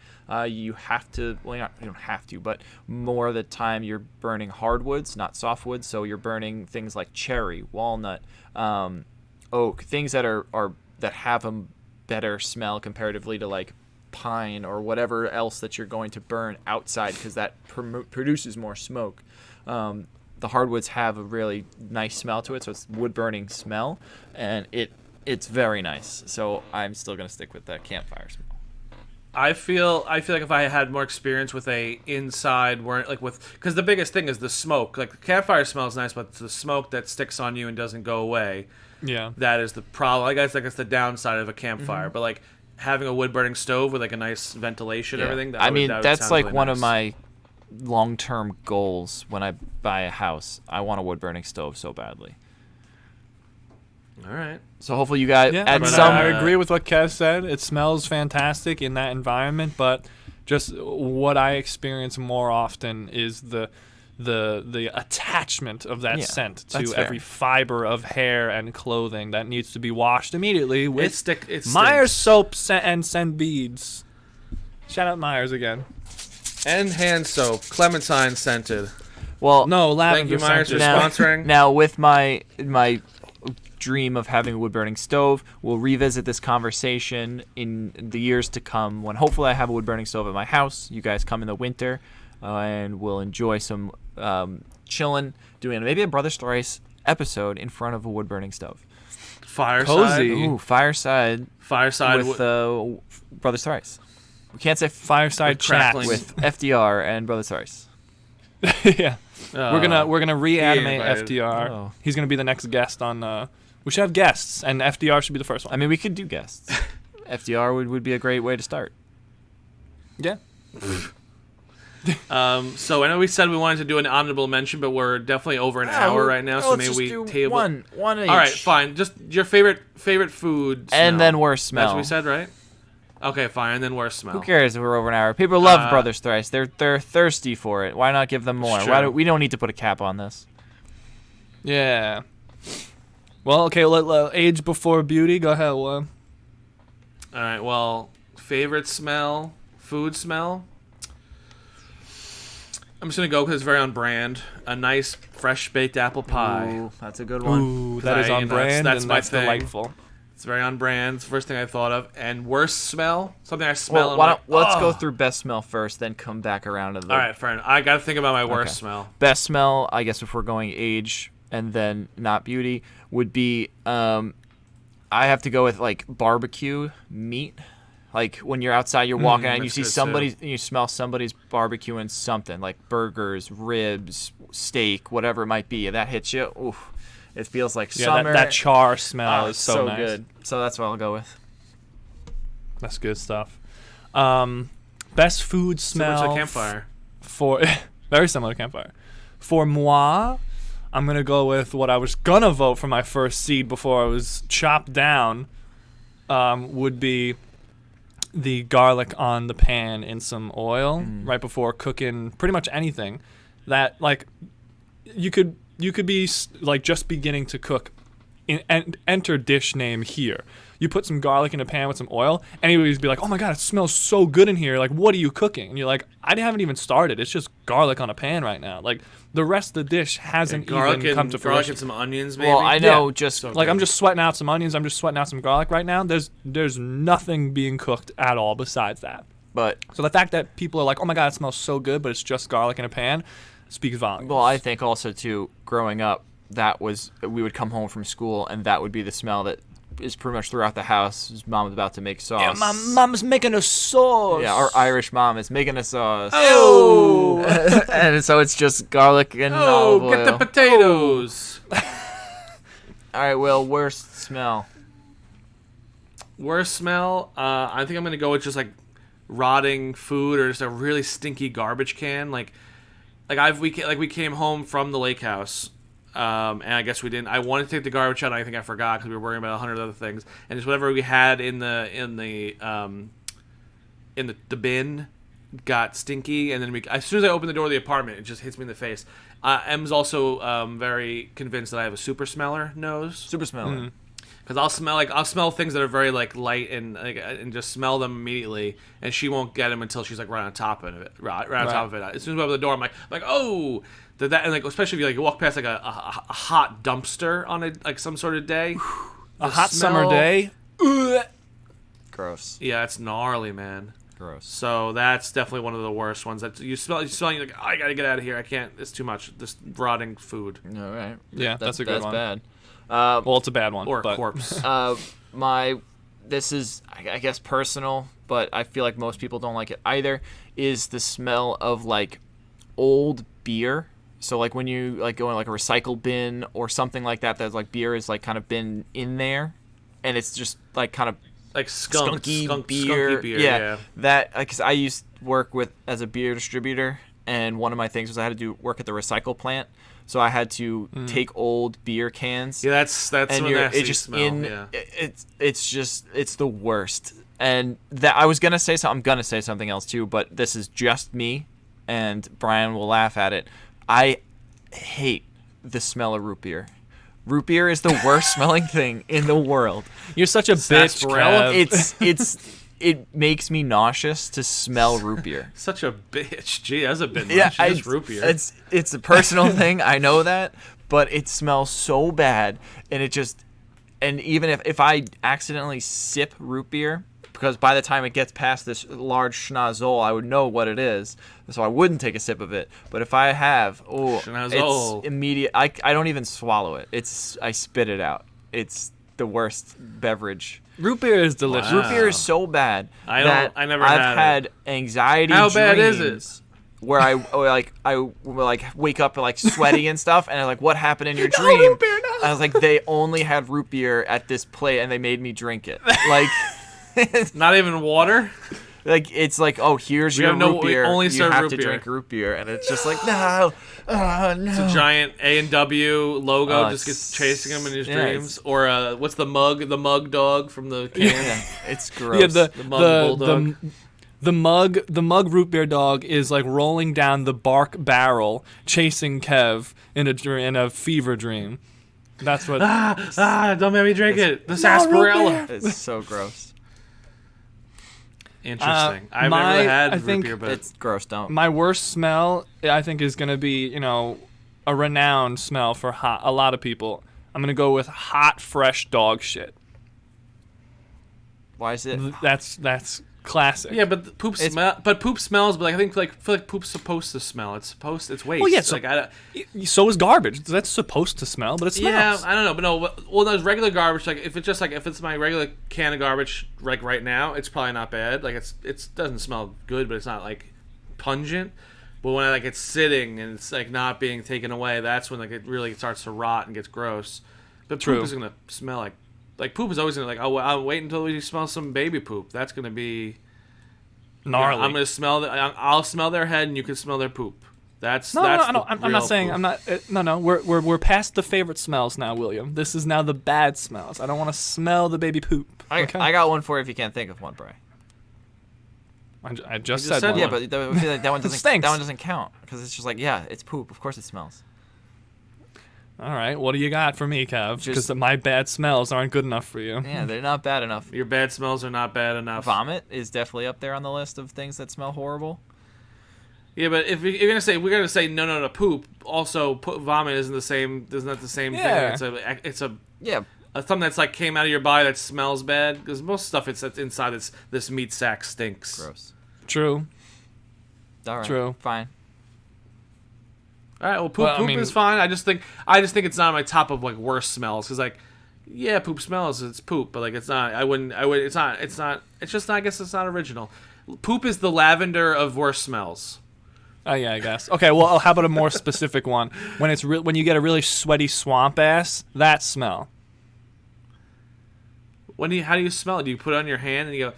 you have to, well, you don't have to, but more of the time you're burning hardwoods, not softwoods. So you're burning things like cherry, walnut, oak, things that are that have a better smell comparatively to like pine or whatever else that you're going to burn outside, because that produces more smoke. The hardwoods have a really nice smell to it, so it's wood burning smell, and it's very nice. So I'm still gonna stick with that campfire smell. I feel like if I had more experience with a inside, because the biggest thing is the smoke. Like the campfire smells nice, but it's the smoke that sticks on you and doesn't go away. Yeah, that is the problem. I guess like it's the downside of a campfire. But like having a wood burning stove with like a nice ventilation, and everything. That's like really one nice. of my long-term goals when I buy a house. I want a wood burning stove so badly. All right. So hopefully you guys I agree with what Kev said. It smells fantastic in that environment, but just what I experience more often is the attachment of that scent to every fiber of hair and clothing that needs to be washed immediately with Myers soap and send beads. Shout out Myers again. And hand soap, clementine scented. Well, no, lavender. Thank you, Myers, for scented. sponsoring. Now with my dream of having a wood burning stove, we'll revisit this conversation in the years to come when hopefully I have a wood burning stove at my house. You guys come in the winter, and we'll enjoy some chilling, doing maybe a Brothers Thrice episode in front of a wood burning stove. Fireside. Cozy. Ooh, fireside with Brothers Thrice. We can't say fireside chat with FDR and Brothers Thrice. Yeah, we're gonna reanimate FDR. Oh. He's gonna be the next guest on. We should have guests, and FDR should be the first one. I mean, we could do guests. FDR would be a great way to start. Yeah. So I know we said we wanted to do an honorable mention, but we're definitely over an hour right now. So maybe we table one each. All right, fine. Just your favorite food smell. And then worst smell. That's what we said, right? Okay, fine. And then worst smell. Who cares if we're over an hour? People love Brothers Thrice. They're thirsty for it. Why not give them more? We don't need to put a cap on this. Yeah. Well, okay. Let age before beauty. Go ahead. All right. Well, favorite smell, food smell. I'm just gonna go because it's very on brand. A nice fresh baked apple pie. Ooh, that's a good one. Ooh, that is on brand. That's my thing. Delightful. It's very on brand. It's the first thing I thought of. And worst smell, something I smell. Well, let's go through best smell first, then come back around to the. All right, friend. I gotta think about my worst smell. Best smell, I guess, if we're going age and then not beauty, would be I have to go with like barbecue meat. Like when you're outside, you're walking out and you see you smell somebody's barbecuing something like burgers, ribs, steak, whatever it might be, and that hits you. Oof, it feels like summer. That char smell is so nice. Good. So that's what I'll go with. That's good stuff. Best food smell. Similar to campfire. Very similar to campfire. For moi, I'm gonna go with what I was gonna vote for my first seed before I was chopped down. Would be the garlic on the pan in some oil right before cooking pretty much anything. That like you could be like just beginning to cook and enter dish name here. You put some garlic in a pan with some oil, and anybody's be like, "Oh my god, it smells so good in here! Like, what are you cooking?" And you're like, "I haven't even started. It's just garlic on a pan right now. Like, the rest of the dish hasn't even come to fruition." Garlic and some onions, maybe. Well, I know, I'm just sweating out some onions. I'm just sweating out some garlic right now. There's nothing being cooked at all besides that. But so the fact that people are like, "Oh my god, it smells so good," but it's just garlic in a pan, speaks volumes. Well, I think also too, growing up, we would come home from school, and that would be the smell that is pretty much throughout the house. His mom was about to make sauce. Yeah, my mom's making a sauce. Yeah, our Irish mom is making a sauce. Oh! And so it's just garlic and olive oil. Get the potatoes. All right, Will, worst smell. Worst smell? I think I'm gonna go with just like rotting food or just a really stinky garbage can. We came home from the lake house. And I guess we didn't. I wanted to take the garbage out. And I think I forgot because we were worrying about 100 other things. And just whatever we had in the bin got stinky. And then as soon as I opened the door of the apartment, it just hits me in the face. Em's also very convinced that I have a super smeller nose. Super smeller. because I'll smell things that are very like light and just smell them immediately, and she won't get them until she's like right on top of it, right on top of it. As soon as I open the door, I'm like oh, that and like especially if you like walk past like a hot dumpster on like some sort of day, a hot summer day. Gross. Yeah, it's gnarly, man. Gross. So that's definitely one of the worst ones. That you smell, you're like, I gotta get out of here. I can't. It's too much. This rotting food. All right. Yeah, that's a good one. That's bad. Well, it's a bad one. Or a but. corpse. This is, I guess, personal, but I feel like most people don't like it either, is the smell of, like, old beer. So, like, when you, like, go in, like, a recycle bin or something like that, that's, like, beer has, like, kind of been in there, and it's just, like, kind of like skunky beer. beer. Yeah. That, because I used to work as a beer distributor, and one of my things was I had to do work at the recycle plant. So I had to take old beer cans. Yeah, that's and a nasty smell. It's the worst. And that I was gonna say something. I'm gonna say something else too, but this is just me, and Brian will laugh at it. I hate the smell of root beer. Root beer is the worst smelling thing in the world. You're such a bitch, Kev. It makes me nauseous to smell root beer. Such a bitch. Gee, that's a bit much. Yeah, root beer. It's a personal thing. I know that, but it smells so bad, and even if I accidentally sip root beer, because by the time it gets past this large schnozzle, I would know what it is, so I wouldn't take a sip of it. But if I have, schnozzle. It's immediate. I don't even swallow it. I spit it out. It's the worst beverage. Root beer is delicious. Root beer is so bad I've had anxiety How dreams bad is it? where I wake up like sweaty and stuff, and I'm like, what happened in your dream? Root beer, no. I was like, they only had root beer at this plate, and they made me drink it. Like, not even water. Like, it's like, oh, here's your root beer. We only serve you have root to beer. drink root beer, and it's just like, no, no. It's a giant A&W logo just gets chasing him in his dreams. Or what's the mug? The mug dog from the can. Yeah, it's gross. Yeah, the mug bulldog. The mug root beer dog is like rolling down the bark barrel, chasing Kev in a fever dream. That's what. Don't make me drink it. The sarsaparilla. It's so gross. Interesting. I've never had root beer, but it's gross. Don't. My worst smell, I think, is going to be, a renowned smell for a lot of people. I'm going to go with hot, fresh dog shit. Why is it? That's classic. Yeah, but poop smells. But I think I feel like poop's supposed to smell. It's waste. Well, yeah. So is garbage. That's supposed to smell, but it smells. Yeah, I don't know, but no. Well, there's regular garbage. Like if it's my regular can of garbage, like right now, it's probably not bad. Like it doesn't smell good, but it's not like pungent. But when it's sitting and it's like not being taken away, that's when like it really starts to rot and gets gross. But poop is gonna smell like poop is always gonna I'll wait until we smell some baby poop. That's gonna be gnarly. I'm gonna smell I'll smell their head and you can smell their poop. I'm not saying poop. I'm not. No. We're past the favorite smells now, William. This is now the bad smells. I don't want to smell the baby poop. Okay? I got one for you if you can't think of one, Bri. I just said one. Yeah, but that one doesn't. Stinks. That one doesn't count because it's just like, yeah, it's poop. Of course it smells. All right, what do you got for me, Kev? Because my bad smells aren't good enough for you. Yeah, they're not bad enough. Your bad smells are not bad enough. Vomit is definitely up there on the list of things that smell horrible. Yeah, but if we're gonna say no to poop, also vomit isn't the same. Isn't that the same thing? It's something that's like came out of your body that smells bad because most stuff that's inside this meat sack stinks. Gross. True. All right. True. Fine. All right. Well, poop is fine. I just think it's not on my top of like worst smells because yeah, poop smells. It's poop, but it's not. I wouldn't. It's not. It's just. I guess it's not original. Poop is the lavender of worst smells. Oh yeah, I guess. Okay, well, how about a more specific one? When you get a really sweaty swamp ass, that smell. How do you smell it? Do you put it on your hand and you go?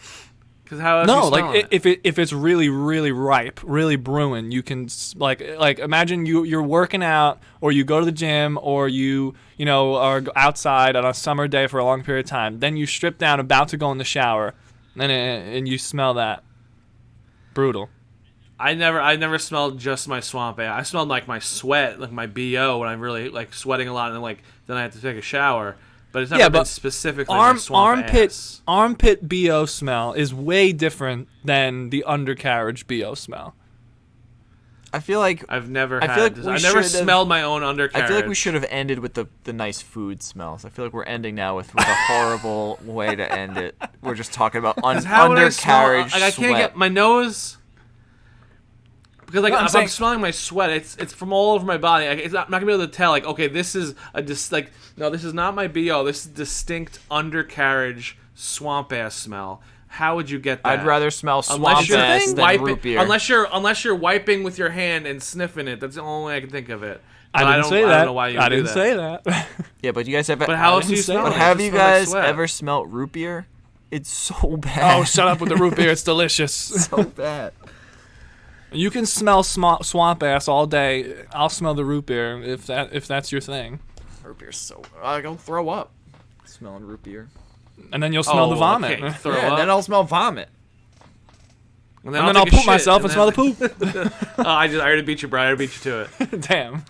Because how else? No, like if it's really really ripe, really brewing, you can like imagine you're working out or you go to the gym or you are outside on a summer day for a long period of time. Then you strip down, about to go in the shower, and you smell that. Brutal. I never smelled just my swamp air. I smelled like my sweat, like my BO when I'm really like sweating a lot and then I have to take a shower. but it's never been specifically my swamp ass. Armpit BO smell is way different than the undercarriage BO smell. I feel like I've never smelled my own undercarriage. I feel like we should have ended with the nice food smells. I feel like we're ending now with a horrible way to end it. We're just talking about undercarriage I can't get my nose because I'm smelling my sweat, it's from all over my body. I'm not gonna be able to tell. Like, okay, this is no, this is not my BO. This is distinct undercarriage swamp ass smell. How would you get that? I'd rather smell swamp ass than root beer. Unless you're wiping with your hand and sniffing it. That's the only way I can think of it. I didn't say that. I don't know why you would do that. say that. Yeah, but you guys have. But how else do you smell it? But have you guys ever smelt root beer? It's so bad. Oh, shut up with the root beer. It's delicious. So bad. You can smell swamp ass all day. I'll smell the root beer if that's your thing. Root beer's so. I go throw up. Smelling root beer. And then you'll smell the vomit. And then I'll smell vomit. And then I'll poop myself and smell the poop. I already beat you, bro. I already beat you to it. Damn.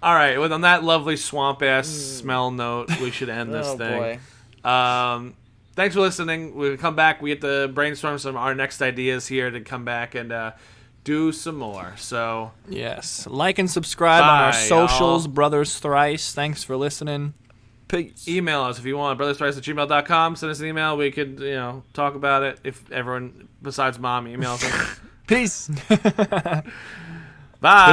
All right. Well, on that lovely swamp ass smell note, we should end this thing. Boy. Thanks for listening. We'll come back. We get to brainstorm some of our next ideas here to come back and do some more. So yes, like and subscribe on our socials. Brothers Thrice. Thanks for listening. Peace. Email us if you want, brothersthrice@gmail.com. Send us an email. We could, talk about it if everyone besides mom emails us. Peace. Bye.